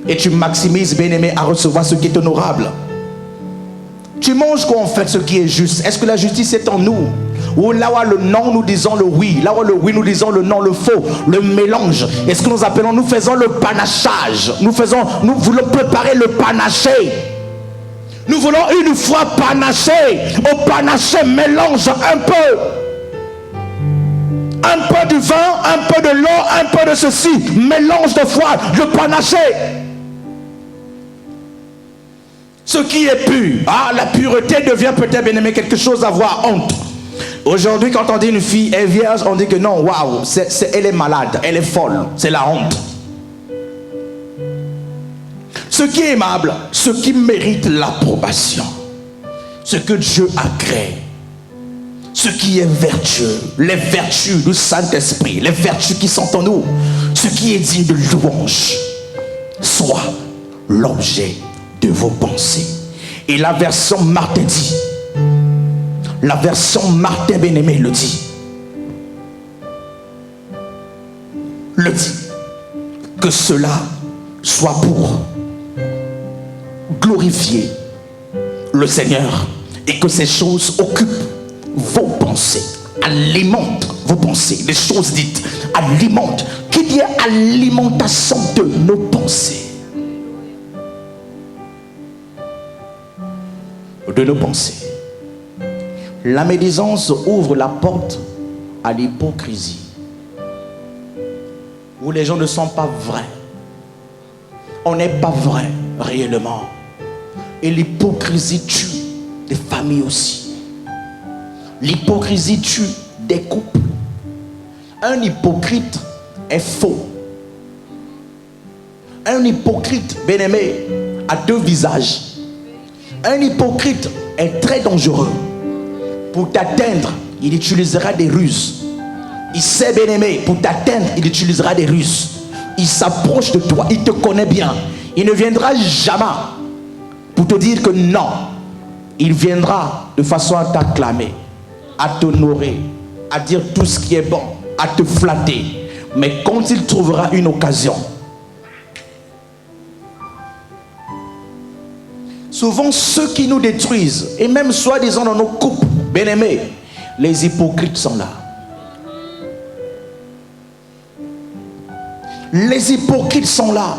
Et tu maximises, bien-aimé, à recevoir ce qui est honorable. Tu manges quoi en fait, ce qui est juste? Est-ce que la justice est en nous? Ou là où le non, nous disons le oui. Là où le oui, nous disons le non, le faux. Le mélange. Est-ce que nous appelons, nous faisons le panachage. Nous voulons préparer le panaché. Nous voulons une fois panaché. Au panaché, mélange un peu. Un peu du vin, un peu de l'eau, un peu de ceci. Mélange de foi, le panaché. Ce qui est pur. Ah, la pureté devient peut-être, bien aimé, quelque chose à avoir honte. Aujourd'hui, quand on dit une fille est vierge, on dit que non, waouh, elle est malade, elle est folle. C'est la honte. Ce qui est aimable, ce qui mérite l'approbation, ce que Dieu a créé, ce qui est vertueux, les vertus du Saint-Esprit, les vertus qui sont en nous, ce qui est digne de louange, soit l'objet de vos pensées. Et la version Martin dit, la version Martin bien-aimé le dit, que cela soit pour glorifier le Seigneur et que ces choses occupent vos pensées. alimente vos pensées. Les choses dites alimentent. Qui dit alimentation de nos pensées? De nos pensées. La médisance ouvre la porte à l'hypocrisie, où les gens ne sont pas vrais. On n'est pas vrai réellement. Et l'hypocrisie tue des familles aussi. L'hypocrisie tue des couples. Un hypocrite est faux. Un hypocrite, bien-aimé, a deux visages. Un hypocrite est très dangereux. Pour t'atteindre, il utilisera des ruses. Il sait, bien-aimé, pour t'atteindre, il utilisera des ruses. Il s'approche de toi, il te connaît bien. Il ne viendra jamais pour te dire que non. Il viendra de façon à t'acclamer, à t'honorer, à dire tout ce qui est bon, à te flatter. Mais quand il trouvera une occasion, souvent ceux qui nous détruisent, et même soi-disant dans nos couples, bien-aimés, les hypocrites sont là. Les hypocrites sont là.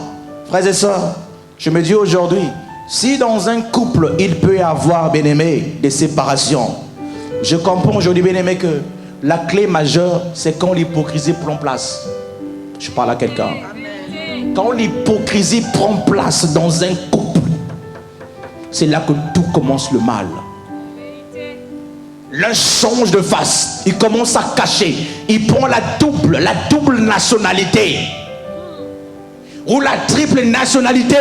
Frères et sœurs, je me dis aujourd'hui, si dans un couple il peut y avoir, bien-aimé, des séparations, je comprends aujourd'hui, bien-aimé, que la clé majeure, c'est quand l'hypocrisie prend place. Je parle à quelqu'un. Quand l'hypocrisie prend place dans un couple, c'est là que tout commence le mal. L'un change de face, il commence à cacher, il prend la double nationalité ou la triple nationalité.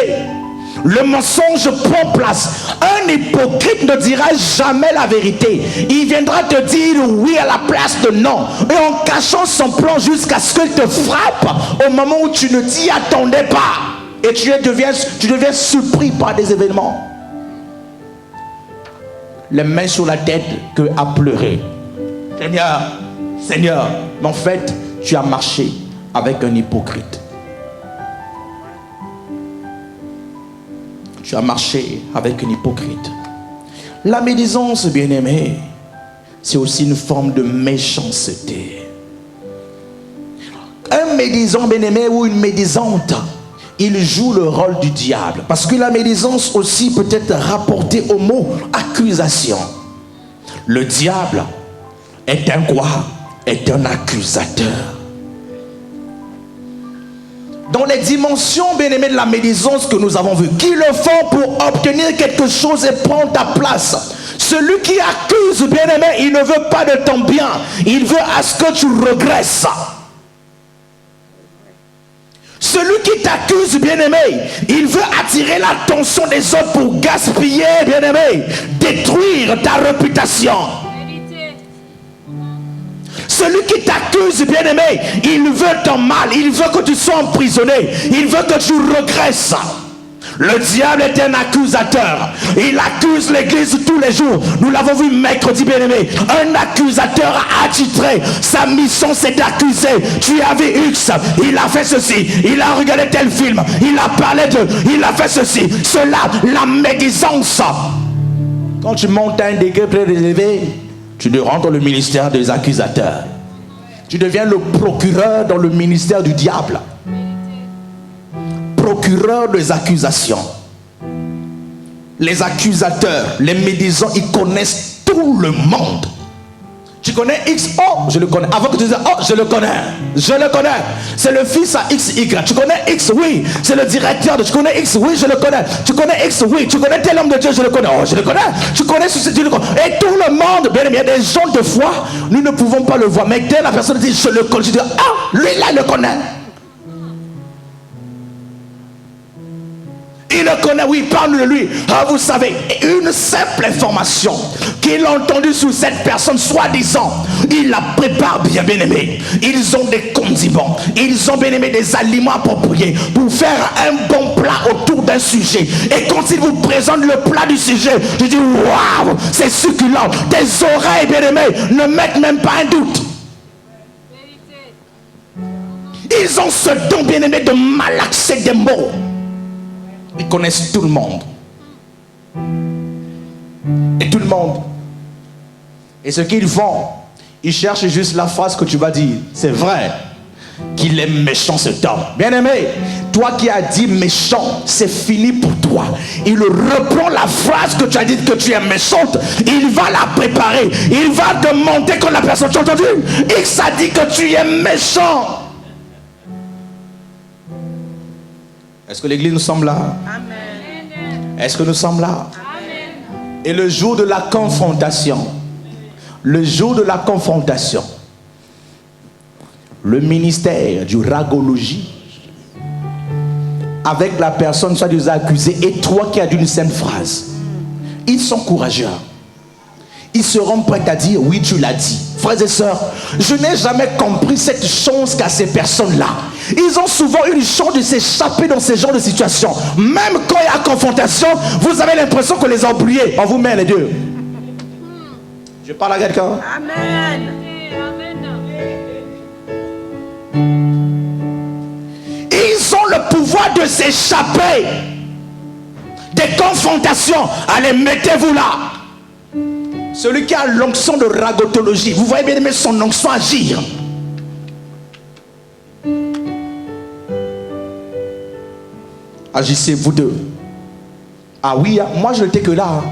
Le mensonge prend place. Un hypocrite ne dira jamais la vérité. Il viendra te dire oui à la place de non, et en cachant son plan jusqu'à ce qu'il te frappe au moment où tu ne t'y attendais pas, et tu deviens surpris par des événements. Les mains sur la tête que à pleurer. Seigneur, mais en fait, tu as marché avec un hypocrite. Tu as marché avec un hypocrite. La médisance, bien-aimé, c'est aussi une forme de méchanceté. Un médisant, bien-aimé, ou une médisante, il joue le rôle du diable. Parce que la médisance aussi peut être rapportée au mot accusation. Le diable est un quoi? Est un accusateur. Dans les dimensions, bien-aimées, de la médisance que nous avons vues, qui le font pour obtenir quelque chose et prendre ta place. Celui qui accuse, bien-aimé, il ne veut pas de ton bien. Il veut à ce que tu regresses. Celui qui t'accuse, bien-aimé, il veut attirer l'attention des autres pour gaspiller, bien-aimé, détruire ta réputation. Celui qui t'accuse, bien-aimé, il veut ton mal, il veut que tu sois emprisonné, il veut que tu regresses. Le diable est un accusateur. Il accuse l'église tous les jours. Nous l'avons vu mercredi, bien-aimé. Un accusateur attitré. Sa mission, c'est d'accuser. Tu as vu X, il a fait ceci. Il a regardé tel film. Il a parlé de... Il a fait ceci. Cela, la médisance. Quand tu montes à un degré très élevé, tu rentres dans le ministère des accusateurs. Tu deviens le procureur dans le ministère du diable. Procureur des accusations. Les accusateurs, les médisants, ils connaissent tout le monde. Tu connais X? Oh, je le connais. Avant que tu dises, oh, je le connais. Je le connais. C'est le fils à XY. Tu connais X? Oui. C'est le directeur de... Tu connais X? Oui, je le connais. Tu connais X? Oui. Tu connais tel homme de Dieu? Je le connais. Oh, je le connais. Tu connais ceci? Tu le connais. Et tout le monde, bien aimé, il y a des gens de foi, nous ne pouvons pas le voir. Mais dès la personne dit, je le connais, je dis, ah, lui là, il le connaît. Il le connaît, oui, parle de lui. Ah, vous savez, une simple information qu'il a entendue sur cette personne, soi-disant, il la prépare bien, bien aimé. Ils ont des condiments, ils ont bien aimé des aliments appropriés pour faire un bon plat autour d'un sujet. Et quand il vous présente le plat du sujet, je dis, waouh, c'est succulent. Tes oreilles, bien aimé, ne mettent même pas un doute. Ils ont ce don, bien aimé, de malaxer des mots. Ils connaissent tout le monde. Et tout le monde. Et ce qu'ils font, Il cherche juste la phrase que tu vas dire. C'est vrai qu'il est méchant cet homme. Bien-aimé, toi qui as dit méchant, c'est fini pour toi. Il reprend la phrase que tu as dit que tu es méchante. Il va la préparer. Il va demander que la personne, tu as entendu? X a dit que tu es méchant. Est-ce que l'église nous semble là? Amen. Est-ce que nous sommes là? Amen. Et le jour de la confrontation, le ministère du ragologie avec la personne soit des accusés et toi qui as dit une sainte phrase, ils sont courageux. Ils seront prêts à dire oui, tu l'as dit. Frères et sœurs, je n'ai jamais compris cette chance qu'a ces personnes-là. Ils ont souvent une chance de s'échapper dans ce genre de situation. Même quand il y a confrontation, vous avez l'impression qu'on les a oubliés. On vous met les deux. Je parle à quelqu'un. Amen. Ils ont le pouvoir de s'échapper des confrontations. Allez, mettez-vous là. Celui qui a l'onction de ragotologie, vous voyez bien aimé son onction agir. Agissez vous deux. Ah oui, moi je n'étais que là.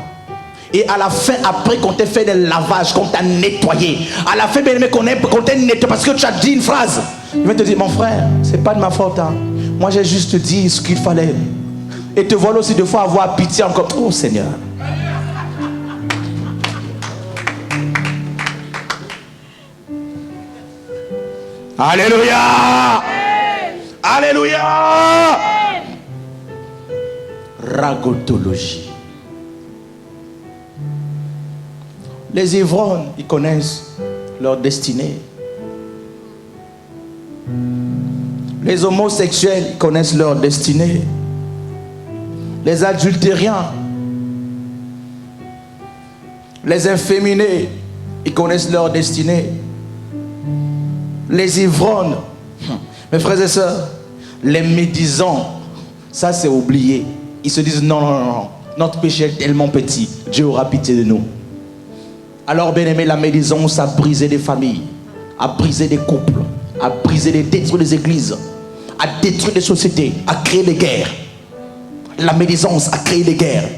Et à la fin, après qu'on t'ait fait des lavages, qu'on t'a nettoyé, à la fin, bien aimé, qu'on t'ait nettoyé parce que tu as dit une phrase, il va te dire, mon frère, c'est pas de ma faute. Hein. Moi j'ai juste dit ce qu'il fallait. Et te voilà aussi des fois avoir pitié encore. Oh Seigneur. Alléluia. Alléluia. Ragotologie. Les ivrognes, ils connaissent leur destinée. Les homosexuels, ils connaissent leur destinée. Les adultériens, les inféminés, ils connaissent leur destinée. Les ivrognes, mes frères et sœurs, les médisants, ça c'est oublié. Ils se disent non, non, non, notre péché est tellement petit, Dieu aura pitié de nous. Alors bien aimé, la médisance a brisé des familles, a brisé des couples, a brisé des détruit des églises, a détruit des sociétés, a créé des guerres. La médisance a créé des guerres.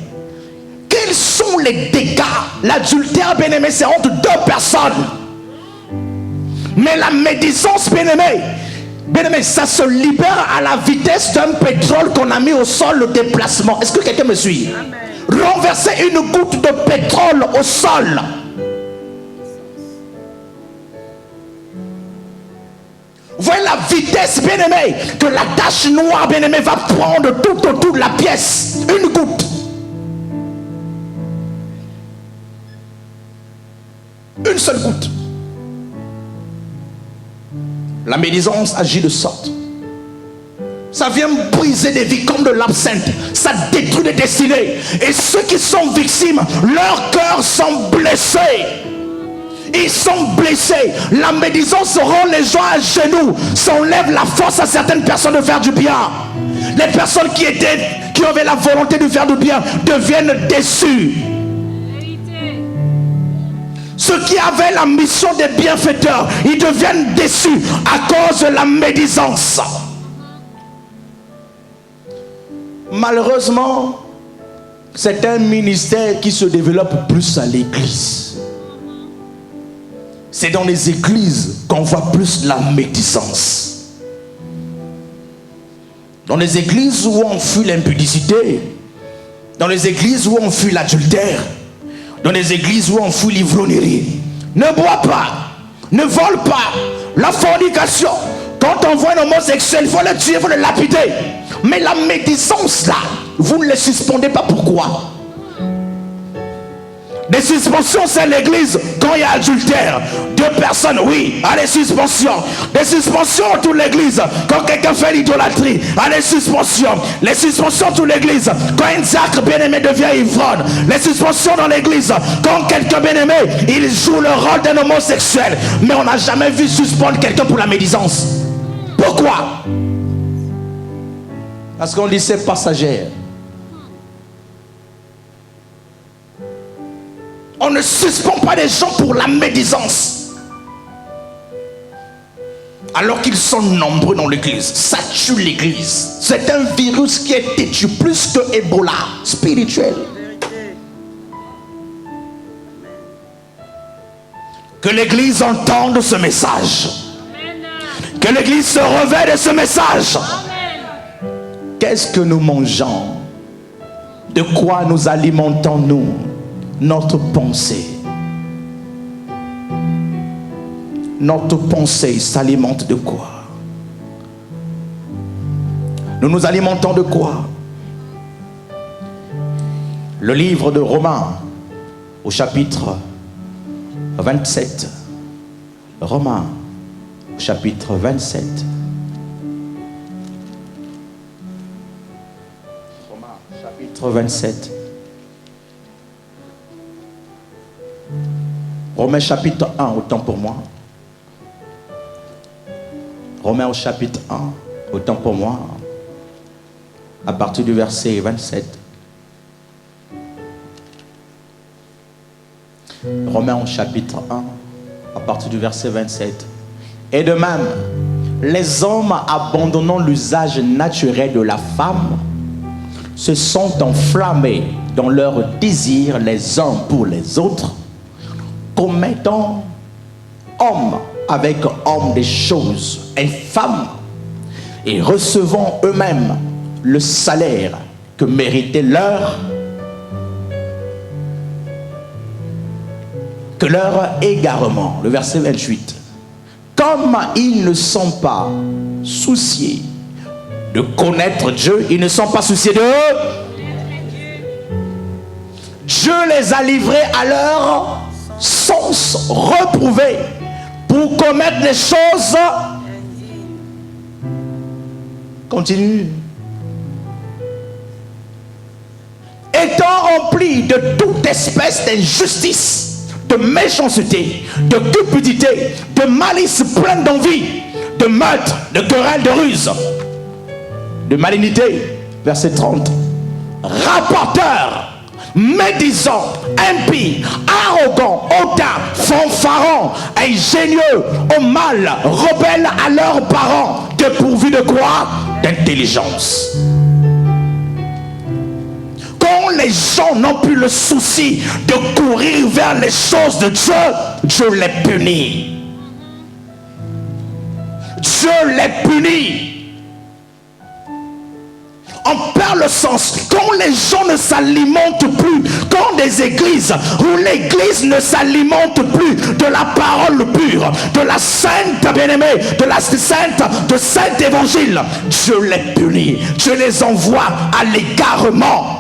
Quels sont les dégâts? L'adultère, bien aimé, c'est entre deux personnes. Mais la médisance, bien aimé, ça se libère à la vitesse d'un pétrole qu'on a mis au sol, le déplacement. Est-ce que quelqu'un me suit? Amen. Renverser une goutte de pétrole au sol. Vous voyez la vitesse, bien aimé, que la tache noire, bien aimé, va prendre tout autour de la pièce. Une goutte. Une seule goutte. La médisance agit de sorte. Ça vient briser des vies comme de l'absinthe. Ça détruit des destinées. Et ceux qui sont victimes, leurs cœurs sont blessés. Ils sont blessés. La médisance rend les gens à genoux. Ça enlève la force à certaines personnes de faire du bien. Les personnes qui avaient la volonté de faire du bien deviennent déçues. Ceux qui avaient la mission des bienfaiteurs, ils deviennent déçus à cause de la médisance. Malheureusement, c'est un ministère qui se développe plus à l'église. C'est dans les églises qu'on voit plus la médisance. Dans les églises où on fuit l'impudicité, dans les églises où on fuit l'adultère, dans les églises où on fuit l'ivrognerie. Ne bois pas, ne vole pas, la fornication. Quand on voit un homosexuel, il faut le tuer, il faut le lapider. Mais la médisance là, vous ne les suspendez pas. Pourquoi? Des suspensions, c'est l'église quand il y a adultère. Deux personnes, oui, allez, suspension. Des suspensions toute l'église quand quelqu'un fait l'idolâtrie. Allez, suspension. Les suspensions toute l'église quand un diacre bien-aimé devient ivrogne. Les suspensions dans l'église quand quelqu'un bien-aimé, il joue le rôle d'un homosexuel. Mais on n'a jamais vu suspendre quelqu'un pour la médisance. Pourquoi? Parce qu'on dit c'est passager. On ne suspend pas les gens pour la médisance. alors qu'ils sont nombreux dans l'église. Ça tue l'église. C'est un virus qui est têtu plus que Ebola spirituel. Que l'église entende ce message. Que l'église se réveille de ce message. Qu'est-ce que nous mangeons? De quoi nous alimentons-nous notre pensée? Notre pensée s'alimente de quoi? Nous nous alimentons de quoi? Le livre de Romains, au chapitre 27. Romains, au chapitre 27. Romains, chapitre 27. Romains, chapitre 1, autant pour moi. Romains au chapitre 1, autant pour moi, à partir du verset 27. Romains au chapitre 1, à partir du verset 27. Et de même, les hommes abandonnant l'usage naturel de la femme, se sont enflammés dans leurs désirs les uns pour les autres, commettant hommes avec hommes des choses infâmes et recevant eux-mêmes le salaire que méritait leur égarement. Le verset 28. Comme ils ne sont pas souciés de connaître Dieu, ils ne sont pas souciés de Dieu les a livrés à leur sens reprouvé pour commettre des choses. Continue. Étant remplis de toute espèce d'injustice, de méchanceté, de cupidité, de malice pleine d'envie, de meurtre, de querelle, de ruse, de malignité. Verset 30. Rapporteurs, médisants, impies, arrogants, hautains, fanfarons, ingénieux, au mal, rebelles à leurs parents, dépourvus de quoi? D'intelligence. Quand les gens n'ont plus le souci de courir vers les choses de Dieu, Dieu les punit. Dieu les punit. On perd le sens quand les gens ne s'alimentent plus, quand des églises où l'église ne s'alimente plus de la parole pure, de la sainte bien-aimée, de saint évangile. Dieu les punit, Dieu les envoie à l'égarement.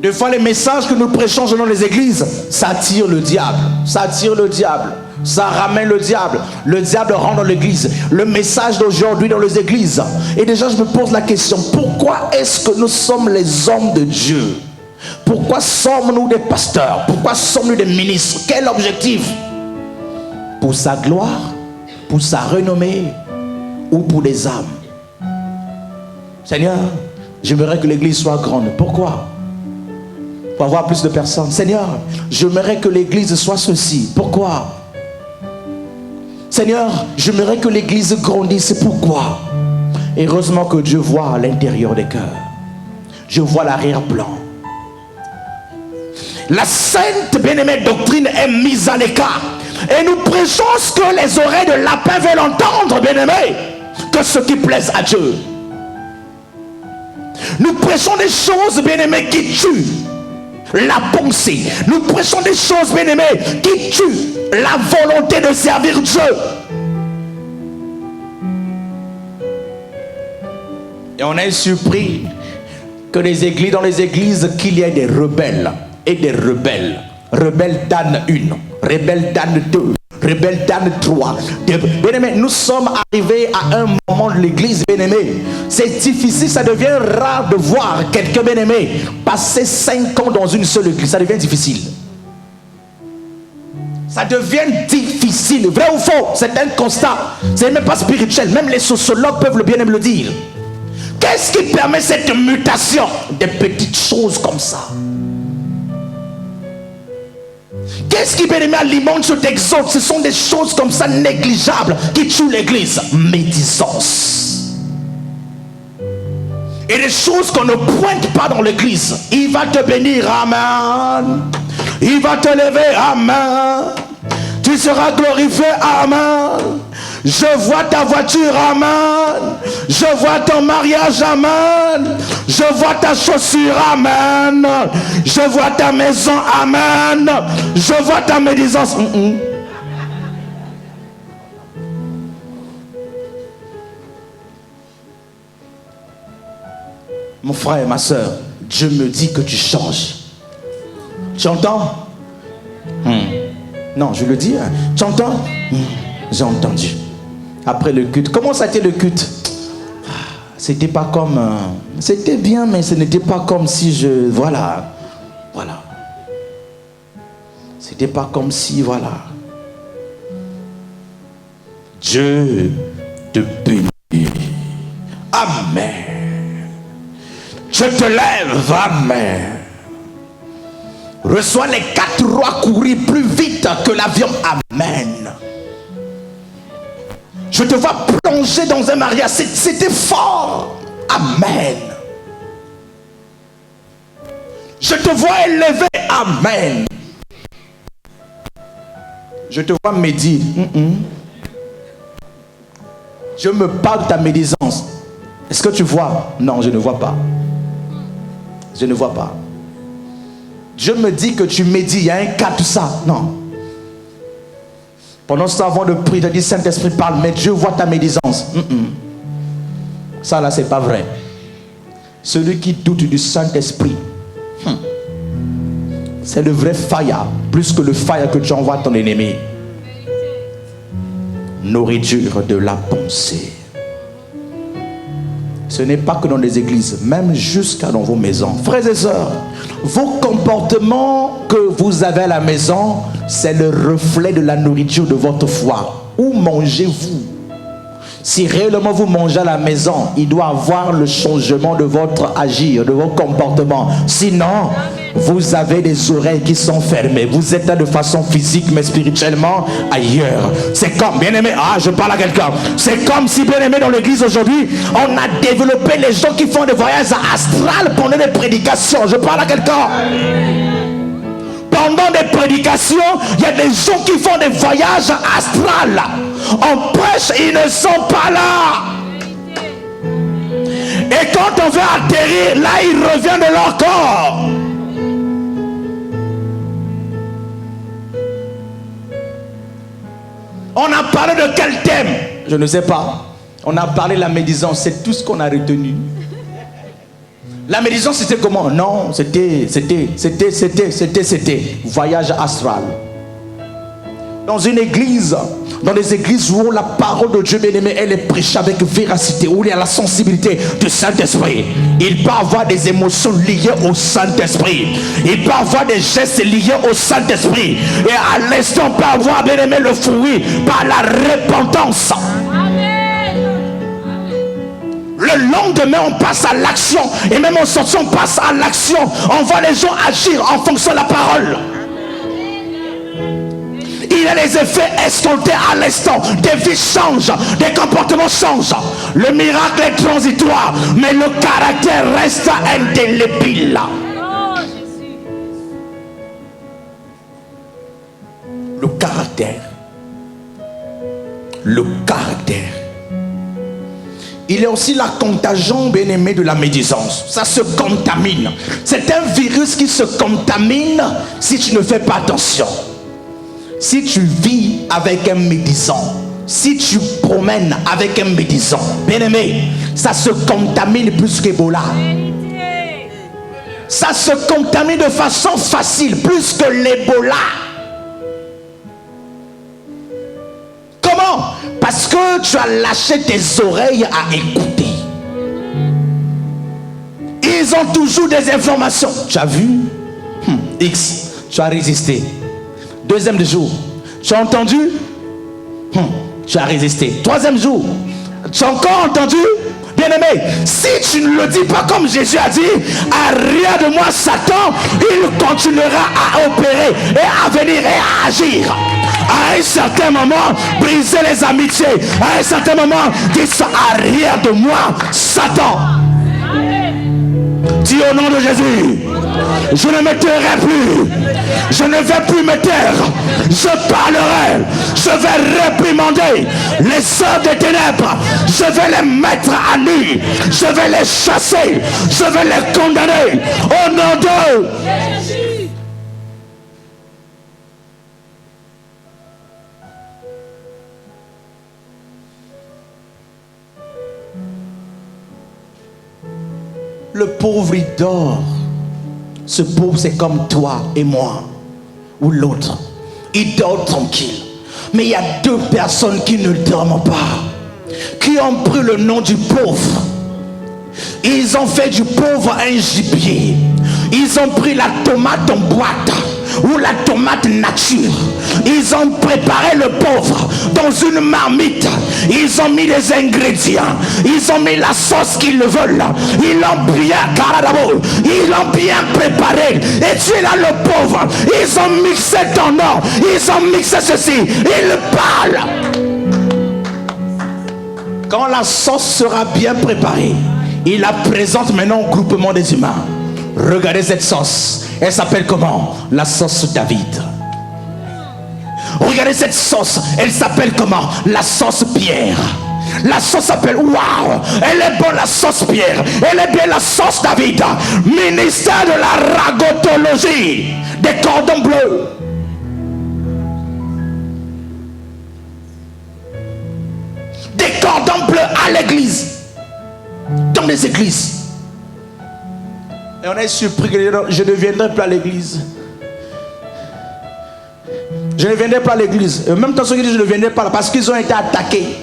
Des fois les messages que nous prêchons dans les églises, ça attire le diable, ça attire le diable. Ça ramène le diable. Le diable rentre dans l'église. Le message d'aujourd'hui dans les églises. Et déjà je me pose la question, pourquoi est-ce que nous sommes les hommes de Dieu? Pourquoi sommes-nous des pasteurs? Pourquoi sommes-nous des ministres? Quel objectif? Pour sa gloire? Pour sa renommée? Ou pour des âmes? Seigneur, j'aimerais que l'église soit grande. Pourquoi? Pour avoir plus de personnes. Seigneur, j'aimerais que l'église soit ceci. Pourquoi? Seigneur, j'aimerais que l'église grandisse. Pourquoi? Heureusement que Dieu voit à l'intérieur des cœurs. Je vois l'arrière-plan. La sainte bien-aimée doctrine est mise à l'écart. Et nous prêchons ce que les oreilles de lapin veulent entendre, bien-aimés, que ce qui plaise à Dieu. Nous prêchons des choses, bien-aimés, qui tuent la pensée. Nous prêchons des choses, bien-aimés, qui tuent la volonté de servir Dieu. Et on est surpris que dans les églises, qu'il y ait des rebelles et des rebelles. Rebelle d'âne 1, rebelle d'âne 2, rebelle d'âne 3. Bien-aimés, nous sommes arrivés à un moment de l'église, bien-aimés. C'est difficile, ça devient rare de voir quelqu'un, bien-aimé, passer 5 ans dans une seule église. Ça devient difficile. Ça devient difficile. Vrai ou faux? C'est un constat. C'est même pas spirituel. Même les sociologues peuvent le bien me le dire. Qu'est-ce qui permet cette mutation? Des petites choses comme ça. Qu'est-ce qui, bien aimé, alimente cet exode? Ce sont des choses comme ça négligeables qui tuent l'église. Médisance. Et des choses qu'on ne pointe pas dans l'église. Il va te bénir, amen. Il va te lever, amen. Tu seras glorifié, amen. Je vois ta voiture, amen. Je vois ton mariage, amen. Je vois ta chaussure, amen. Je vois ta maison, amen. Je vois ta médisance. Mon frère et ma soeur, Dieu me dit que tu changes. Tu entends? Non, je le dis. Tu entends? J'ai entendu. Après le culte. Comment ça a été le culte? C'était pas comme... c'était bien, mais ce n'était pas comme si je... Voilà. Voilà. C'était pas comme si... Voilà. Dieu te bénit. Amen. Je te lève, amen. Reçois les 4 rois courir plus vite que l'avion, amen. Je te vois plonger dans un mariage, c'était fort, amen. Je te vois élevé, amen. Je te vois médire. Je me parle de ta médisance. Est-ce que tu vois? Non, je ne vois pas. Je ne vois pas. Dieu me dit que tu médis, il y a un cas, tout ça. Non. Pendant ce temps, avant de prier, tu dis Saint-Esprit parle, mais Dieu voit ta médisance. Ça là, c'est pas vrai. Celui qui doute du Saint-Esprit, c'est le vrai fire, plus que le fire que tu envoies à ton ennemi. Nourriture de la pensée. Ce n'est pas que dans les églises, même jusqu'à dans vos maisons. Frères et sœurs, vos comportements que vous avez à la maison, c'est le reflet de la nourriture de votre foi. Où mangez-vous? Si réellement vous mangez à la maison, il doit avoir le changement de votre agir, de vos comportements. Sinon, vous avez des oreilles qui sont fermées. Vous êtes là de façon physique, mais spirituellement ailleurs. C'est comme, bien aimé, je parle à quelqu'un. C'est comme si, bien aimé, dans l'église aujourd'hui, on a développé les gens qui font des voyages astrales pendant des prédications. Je parle à quelqu'un. Pendant des prédications, il y a des gens qui font des voyages astrales. On prêche, ils ne sont pas là. Et quand on veut atterrir, là, ils reviennent de leur corps. On a parlé de quel thème? Je ne sais pas. On a parlé de la médisance, c'est tout ce qu'on a retenu. La médisance, c'était comment? Non, c'était voyage astral. Dans une église, dans les églises où la parole de Dieu bien-aimé, elle est prêchée avec véracité, où il y a la sensibilité du Saint-Esprit. Il peut avoir des émotions liées au Saint-Esprit. Il peut avoir des gestes liés au Saint-Esprit. Et à l'instant, on peut avoir bien-aimé le fruit par la repentance. Le lendemain, on passe à l'action. Et même en sortant, on passe à l'action. On voit les gens agir en fonction de la parole. Il y a les effets escomptés à l'instant. Des vies changent, des comportements changent. Le miracle est transitoire, mais le caractère reste indélébile. Le caractère. Le caractère. Il y a aussi la contagion, bien-aimé, de la médisance. Ça se contamine. C'est un virus qui se contamine si tu ne fais pas attention. Si tu vis avec un médisant, si tu promènes avec un médisant, bien-aimé, ça se contamine plus qu'Ebola. Ça se contamine de façon facile, plus que l'Ebola. Comment? Parce que tu as lâché tes oreilles à écouter. Ils ont toujours des informations. Tu as vu? X, tu as résisté. Deuxième jour, tu as entendu? Tu as résisté. Troisième jour, tu as encore entendu? Bien Bien-aimé, si tu ne le dis pas comme Jésus a dit, arrière de moi Satan, il continuera à opérer et à venir et à agir. À un certain moment, briser les amitiés. À un certain moment, dis arrière de moi Satan. Dis au nom de Jésus, je ne me tairai plus, je ne vais plus me taire, je parlerai, je vais réprimander les œuvres des ténèbres, je vais les mettre à nu, je vais les chasser, je vais les condamner au nom de Jésus. Le pauvre, il dort. Ce pauvre, c'est comme toi et moi, ou l'autre. Il dort tranquille. Mais il y a deux personnes qui ne dorment pas, qui ont pris le nom du pauvre. Ils ont fait du pauvre un gibier. Ils ont pris la tomate en boîte ou la tomate nature. Ils ont préparé le pauvre dans une marmite. Ils ont mis les ingrédients. Ils ont mis la sauce qu'ils veulent. Ils l'ont bien préparé. Et tu es là le pauvre. Ils ont mixé ton nom. Ils ont mixé ceci. Ils parlent. Quand la sauce sera bien préparée, il la présente maintenant au groupement des humains. Regardez cette sauce. Elle s'appelle comment? La sauce David. Regardez cette sauce. Elle s'appelle comment? La sauce Pierre. La sauce s'appelle waouh. Elle est bonne la sauce Pierre. Elle est bien la sauce David. Ministère de la ragotologie. Des cordons bleus. Des cordons bleus à l'église. Dans les églises. Et on est surpris que je ne viendrai pas à l'église. Je ne viendrai pas à l'église. En même temps, ceux qui disent je ne viendrai pas là parce qu'ils ont été attaqués.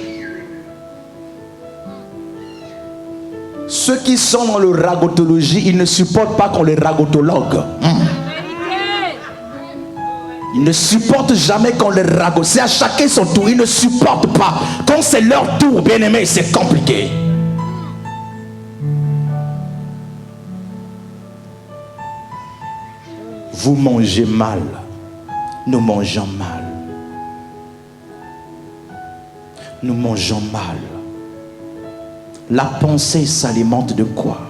Ceux qui sont dans le ragotologie, ils ne supportent pas qu'on les ragotologue. Ils ne supportent jamais qu'on les ragote. C'est à chacun son tour. Ils ne supportent pas. Quand c'est leur tour, bien aimé, c'est compliqué. Vous mangez mal, nous mangeons mal. Nous mangeons mal. La pensée s'alimente de quoi?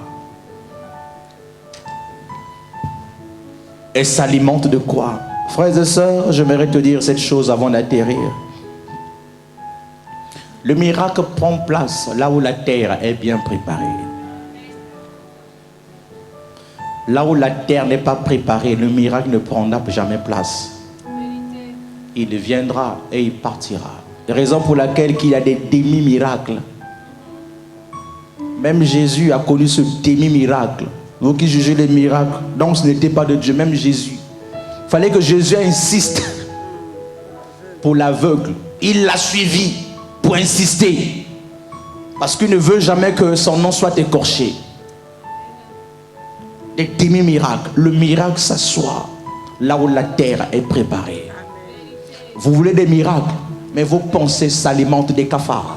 Elle s'alimente de quoi? Frères et sœurs, j'aimerais te dire cette chose avant d'atterrir. Le miracle prend place là où la terre est bien préparée. Là où la terre n'est pas préparée, le miracle ne prendra jamais place. Il viendra et il partira. Raison pour laquelle il y a des demi-miracles. Même Jésus a connu ce demi-miracle. Vous qui jugez les miracles, donc ce n'était pas de Dieu, même Jésus. Il fallait que Jésus insiste pour l'aveugle. Il l'a suivi pour insister. Parce qu'il ne veut jamais que son nom soit écorché. Des demi-miracles. Le miracle s'assoit là où la terre est préparée. Vous voulez des miracles, mais vos pensées s'alimentent des cafards.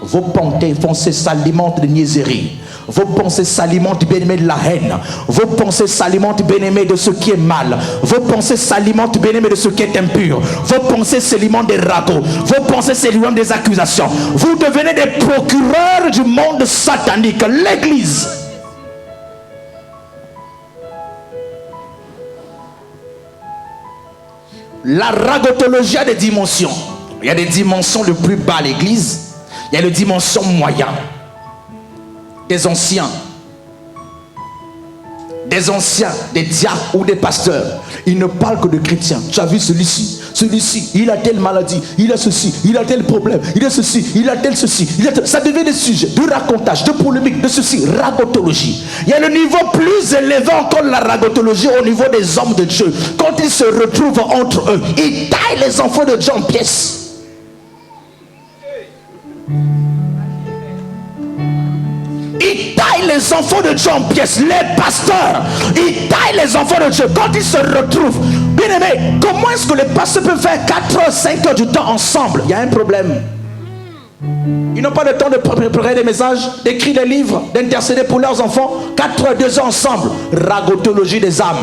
Vos pensées s'alimentent de niaiseries. Vos pensées s'alimentent, bien-aimés, de la haine. Vos pensées s'alimentent, bien-aimés, de ce qui est mal. Vos pensées s'alimentent, bien-aimés, de ce qui est impur. Vos pensées s'alimentent des ragots. Vos pensées s'alimentent des accusations. Vous devenez des procureurs du monde satanique. L'église. La ragotologie a des dimensions. Il y a des dimensions le plus bas à l'église. Il y a les dimensions moyennes. Des anciens, des diacres ou des pasteurs. Ils ne parlent que de chrétiens. Tu as vu celui-ci, il a telle maladie, il a ceci, il a tel problème, il a ceci, il a tel ceci. Ça devient des sujets de racontage, de polémique, de ceci, ragotologie. Il y a le niveau plus élevé encore de la ragotologie au niveau des hommes de Dieu. Quand ils se retrouvent entre eux, ils taillent les enfants de Dieu en pièces. Ils taillent les enfants de Dieu en pièces. Les pasteurs, ils taillent les enfants de Dieu. Quand ils se retrouvent, bien aimé, comment est-ce que les pasteurs peuvent faire 4 heures, 5 heures du temps ensemble? Il y a un problème. Ils n'ont pas le temps de préparer des messages, d'écrire des livres, d'intercéder pour leurs enfants. 4 heures, 2 heures ensemble. Ragotologie des âmes.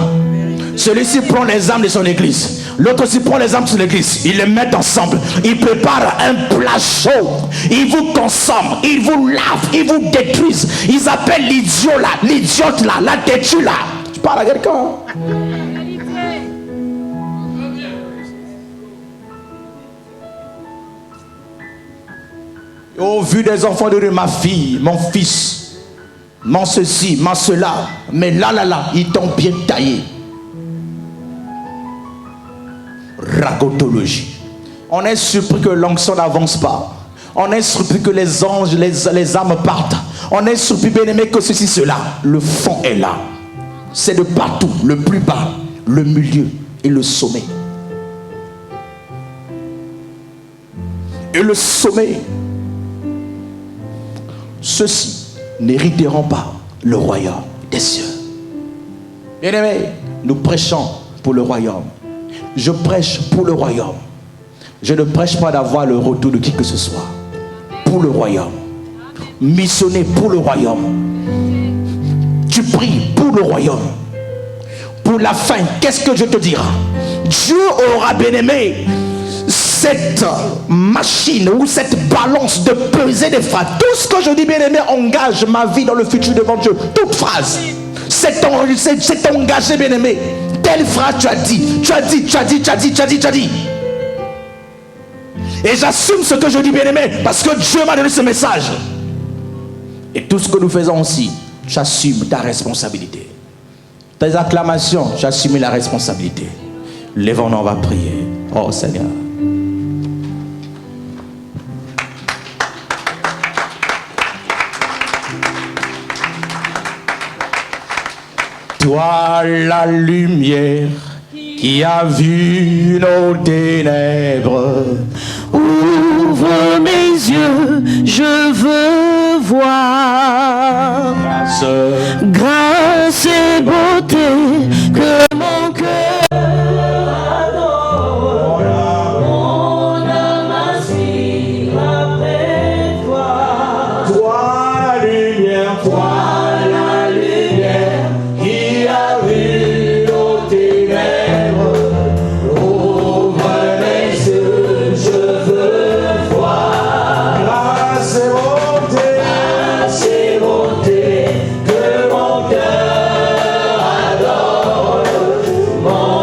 Celui-ci prend les âmes de son église. L'autre aussi prend les âmes de son église. Ils les mettent ensemble. Ils préparent un plat chaud. Ils vous consomment. Ils vous lavent. Ils vous détruisent. Ils appellent l'idiot là, l'idiote là, la têtue là. Tu parles à quelqu'un? Au vu des enfants de ma fille, mon fils, mon ceci, mon cela, mais là, ils t'ont bien taillé. Ragotologie. On est surpris que l'onction n'avance pas. On est surpris que les anges, les âmes partent. On est surpris, bien aimé, que ceci, cela. Le fond est là. C'est de partout, le plus bas, le milieu et le sommet. Et le sommet. Ceux-ci n'hériteront pas le royaume des cieux. Bien-aimés, nous prêchons pour le royaume. Je prêche pour le royaume. Je ne prêche pas d'avoir le retour de qui que ce soit. Pour le royaume. Missionner pour le royaume. Tu pries pour le royaume. Pour la fin, qu'est-ce que je te dirai? Dieu aura, bien-aimé, cette machine ou cette balance de peser des phrases. Tout ce que je dis, bien aimé, engage ma vie dans le futur devant Dieu. Toute phrase. C'est engagé, bien aimé. Telle phrase tu as dit. Tu as dit. Et j'assume ce que je dis, bien aimé, parce que Dieu m'a donné ce message. Et tout ce que nous faisons aussi, j'assume ta responsabilité. Tes acclamations, j'assume la responsabilité. Lèvons-nous, on va prier. Oh Seigneur. Toi la lumière qui a vu nos ténèbres, ouvre mes yeux, je veux voir grâce et beauté que mon cœur adore. Mon âme aspire après toi. toi la lumière, toi La lumière qui a vu nos ténèbres, ouvre mes yeux, je veux voir grâce et bonté, grâce et beauté que mon cœur adore. Mon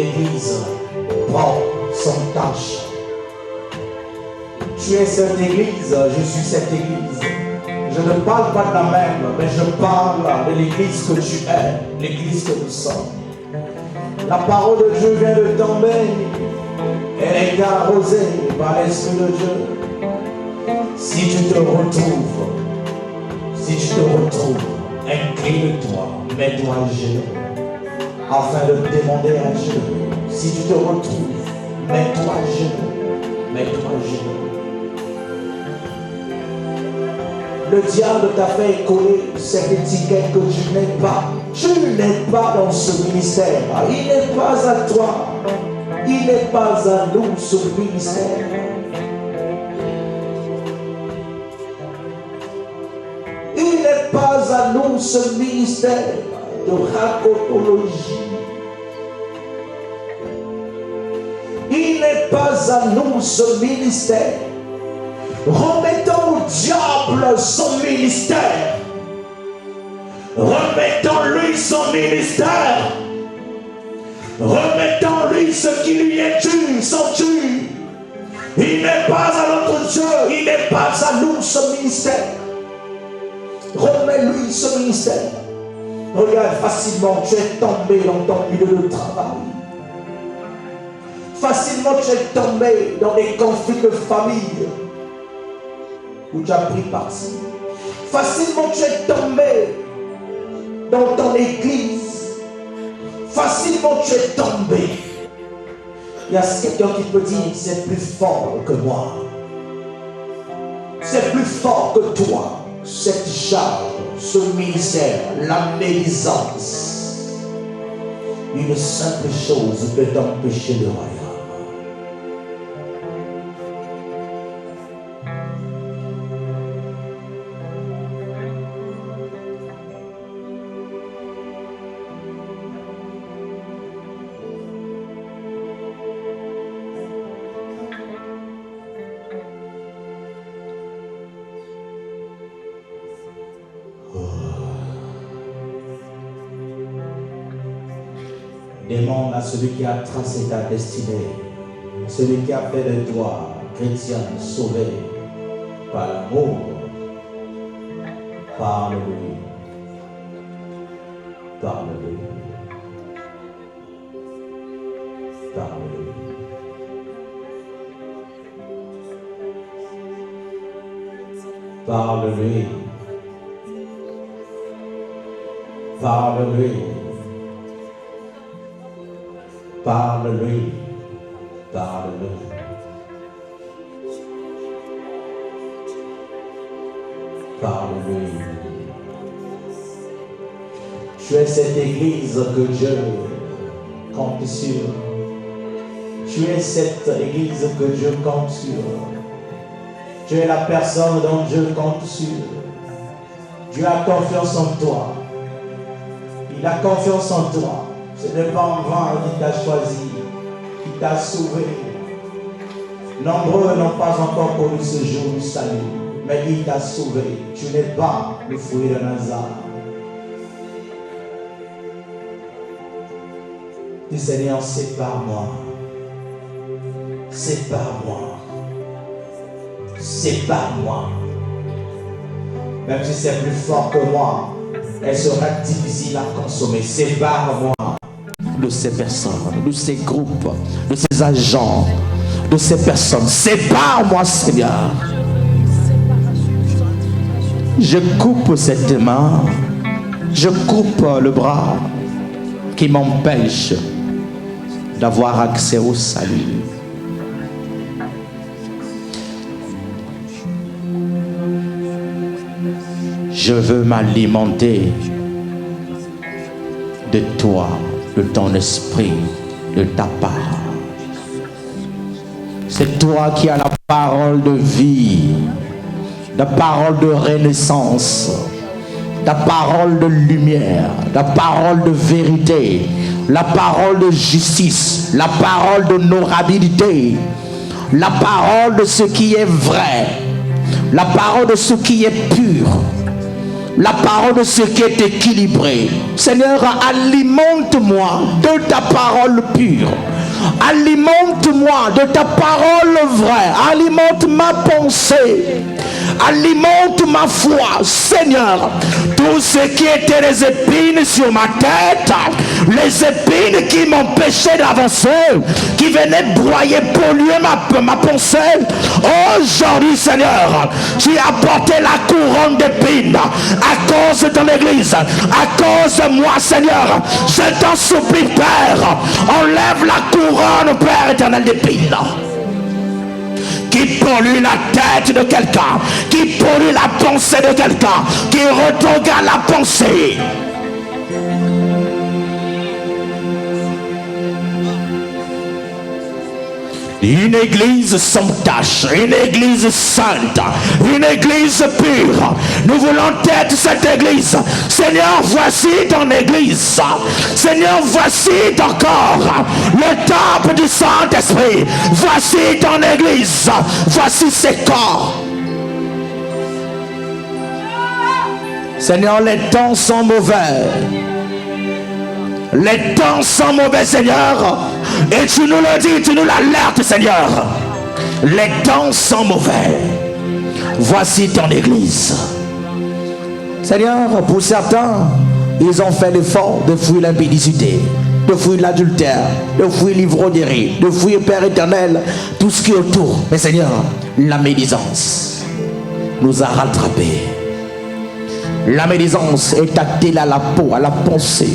l'église prend son tâche. Tu es cette église, je suis cette église. Je ne parle pas de la même, mais je parle de l'église que tu es, l'église que nous sommes. La parole de Dieu vient de tomber, elle est arrosée par l'Esprit de Dieu. Si tu te retrouves, incline-toi, mets-toi à genoux, afin de demander à Dieu. Si tu te retrouves, mets-toi à genoux, mets-toi à genoux. Le diable t'a fait coller cette étiquette que tu n'es pas. Tu n'es pas dans ce ministère. Il n'est pas à toi. Il n'est pas à nous ce ministère. Il n'est pas à nous ce ministère de racotologie. Il n'est pas à nous ce ministère. Remettons au diable son ministère. Remettons-lui son ministère. Remettons-lui ce qui lui est dû, son dû. Il n'est pas à notre Dieu, il n'est pas à nous ce ministère. Remets-lui ce ministère. Regarde, facilement tu es tombé dans ton milieu de travail. Facilement tu es tombé dans des conflits de famille où tu as pris parti. Facilement tu es tombé dans ton église. Facilement tu es tombé. Il y a quelqu'un qui peut dire c'est plus fort que moi. C'est plus fort que toi. Cette charge, ce ministère, la médisance. Une simple chose peut t'empêcher le royaume. Demande à celui qui a tracé ta destinée, celui qui a fait de toi chrétien sauvé par l'amour. Parle-lui. Parle-lui. Parle-lui. Parle-lui. Parle-lui. Parle-lui. Parle-lui. Parle-lui. Tu es cette église que Dieu compte sur. Tu es cette église que Dieu compte sur. Tu es la personne dont Dieu compte sur. Dieu a confiance en toi. Il a confiance en toi. Ce n'est pas en vain qu'il t'a choisi, qu'il t'a sauvé. Nombreux n'ont pas encore connu ce jour du salut, mais il t'a sauvé. Tu n'es pas le fruit d'un hasard. Dis Seigneur, sépare-moi. Sépare-moi. Sépare-moi. Même si c'est plus fort que moi, elle sera difficile à consommer. Sépare-moi de ces personnes, de ces groupes, de ces agents, de ces personnes. Sépare-moi, Seigneur. Je coupe cette main, je coupe le bras qui m'empêche d'avoir accès au salut. Je veux m'alimenter de toi, de ton esprit, de ta parole. C'est toi qui as la parole de vie, la parole de renaissance, la parole de lumière, la parole de vérité, la parole de justice, la parole d'honorabilité, la parole de ce qui est vrai, la parole de ce qui est pur, la parole de ce qui est équilibré. Seigneur, alimente-moi de ta parole pure. Alimente-moi de ta parole vraie. Alimente ma pensée. Alimente ma foi, Seigneur. Tout ce qui était les épines sur ma tête, les épines qui m'empêchaient d'avancer, qui venaient broyer, polluer ma pensée, aujourd'hui, Seigneur, tu as porté la couronne d'épines à cause de ton église, à cause de moi, Seigneur. Je t'en supplie, Père, enlève la couronne, Père éternel, d'épines qui pollue la tête de quelqu'un, qui pollue la pensée de quelqu'un, qui regarde la pensée. Une église sans tache, une église sainte, une église pure. Nous voulons être cette église. Seigneur, voici ton église. Seigneur, voici ton corps, le temple du Saint-Esprit. Voici ton église, voici ses corps. Seigneur, les temps sont mauvais. Les temps sont mauvais, Seigneur. Et tu nous le dis, tu nous l'alertes, Seigneur. Les temps sont mauvais. Voici ton église. Seigneur, pour certains, ils ont fait l'effort de fuir l'impudicité, de fuir l'adultère, de fuir l'ivrognerie, de fuir, Père éternel, tout ce qui est autour. Mais Seigneur, la médisance nous a rattrapés. La médisance est attachée à la peau, à la pensée.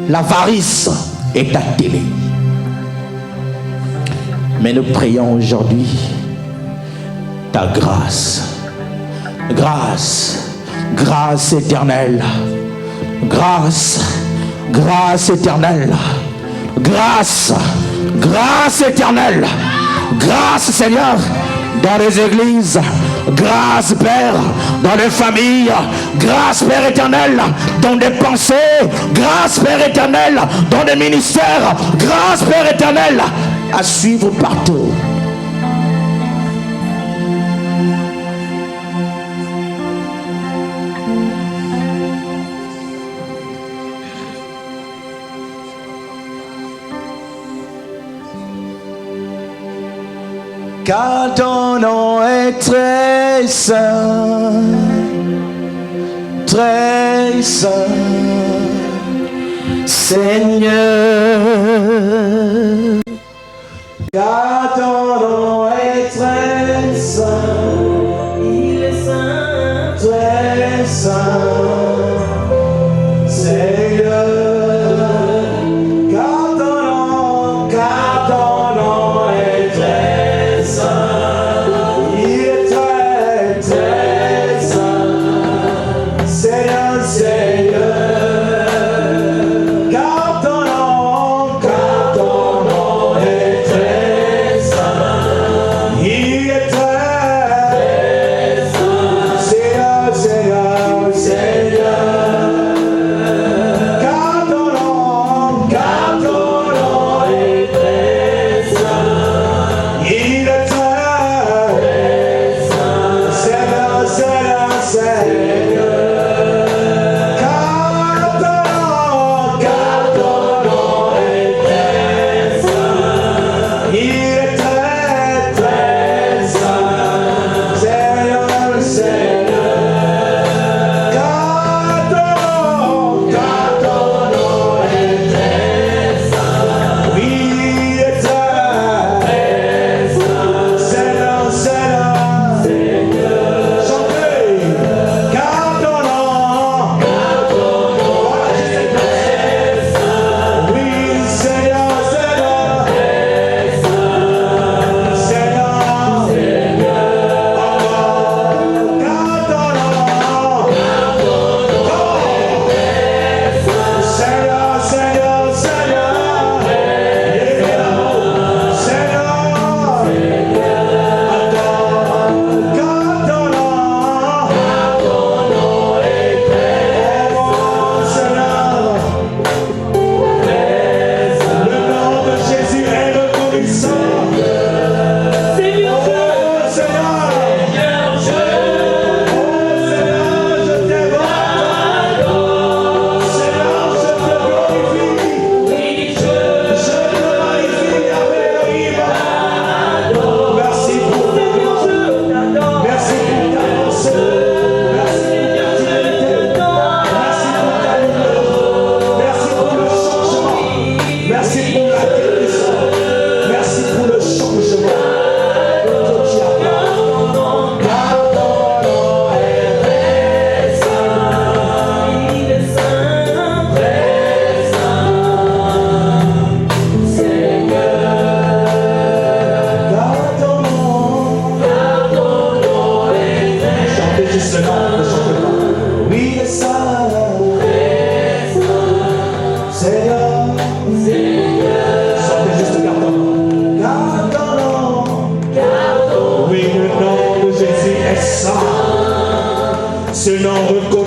L'avarice est attelée. Mais nous prions aujourd'hui ta grâce. Grâce, grâce éternelle. Grâce, grâce éternelle. Grâce, grâce éternelle. Grâce, Seigneur, dans les églises. Grâce, Père, dans les familles. Grâce, Père éternel, dans des pensées. Grâce, Père éternel, dans des ministères. Grâce, Père éternel, à suivre partout. Car ton nom est très saint, très saint, Seigneur. Car ton nom est très saint, il est saint, très saint, Seigneur. Car ton nom est très saint, il est très, très saint, Seigneur, Seigneur. Car ton nom est très saint.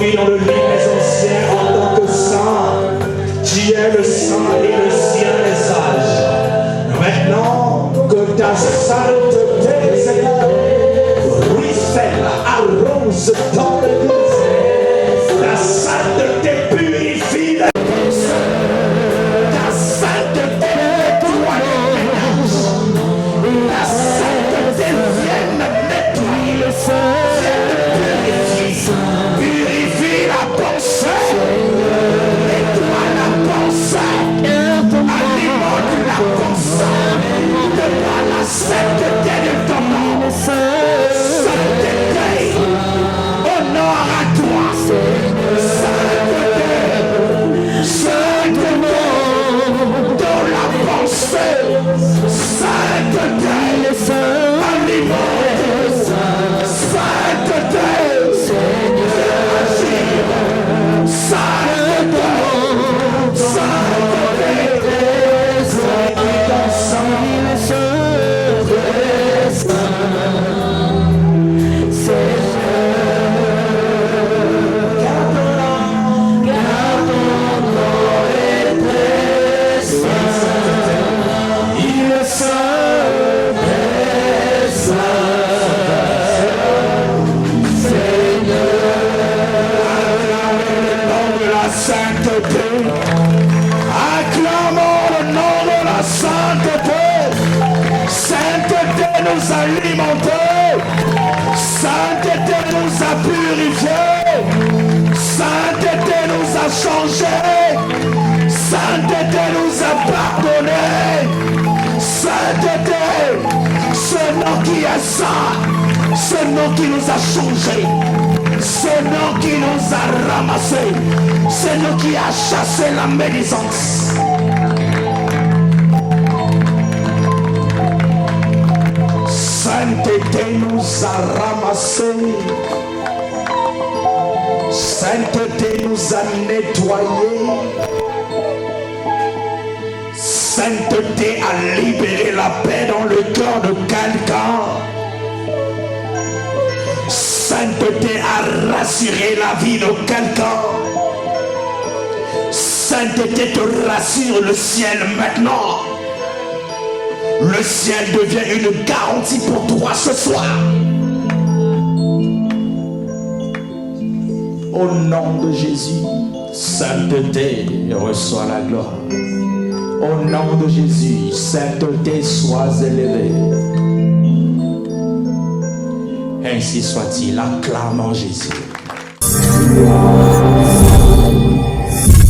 aujourd'hui dans le lit des anciens en tant que saint. Tu es le saint et le sien des sages. Maintenant que ta sainteté, Seigneur, ruisselle, arrose dans l'église. Ta sainteté purifie la sainteté nettoie les ménages. La sainteté vient nettoyer le feu. Purifie la pensée. Nettoie la pensée. Alimente la pensée. De par la sainteté de ton nom. Sainteté. Honneur à toi. Sainteté. Sainteté. Dans la pensée. Sainteté. Alimente. Sainteté. Nous a alimenté, sainteté nous a purifié, sainteté nous a changé, sainteté nous a pardonné, sainteté, ce nom qui est saint, ce nom qui nous a changé, ce nom qui nous a ramassé, ce nom qui a chassé la médisance. Sainteté nous a ramassés. Sainteté nous a nettoyés. Sainteté a libéré la paix dans le cœur de quelqu'un. Sainteté a rassuré la vie de quelqu'un. Sainteté te rassure le ciel maintenant. Le ciel devient une garantie pour toi ce soir. Au nom de Jésus, sainteté, reçois la gloire. Au nom de Jésus, sainteté, sois élevée. Ainsi soit-il, acclamons Jésus.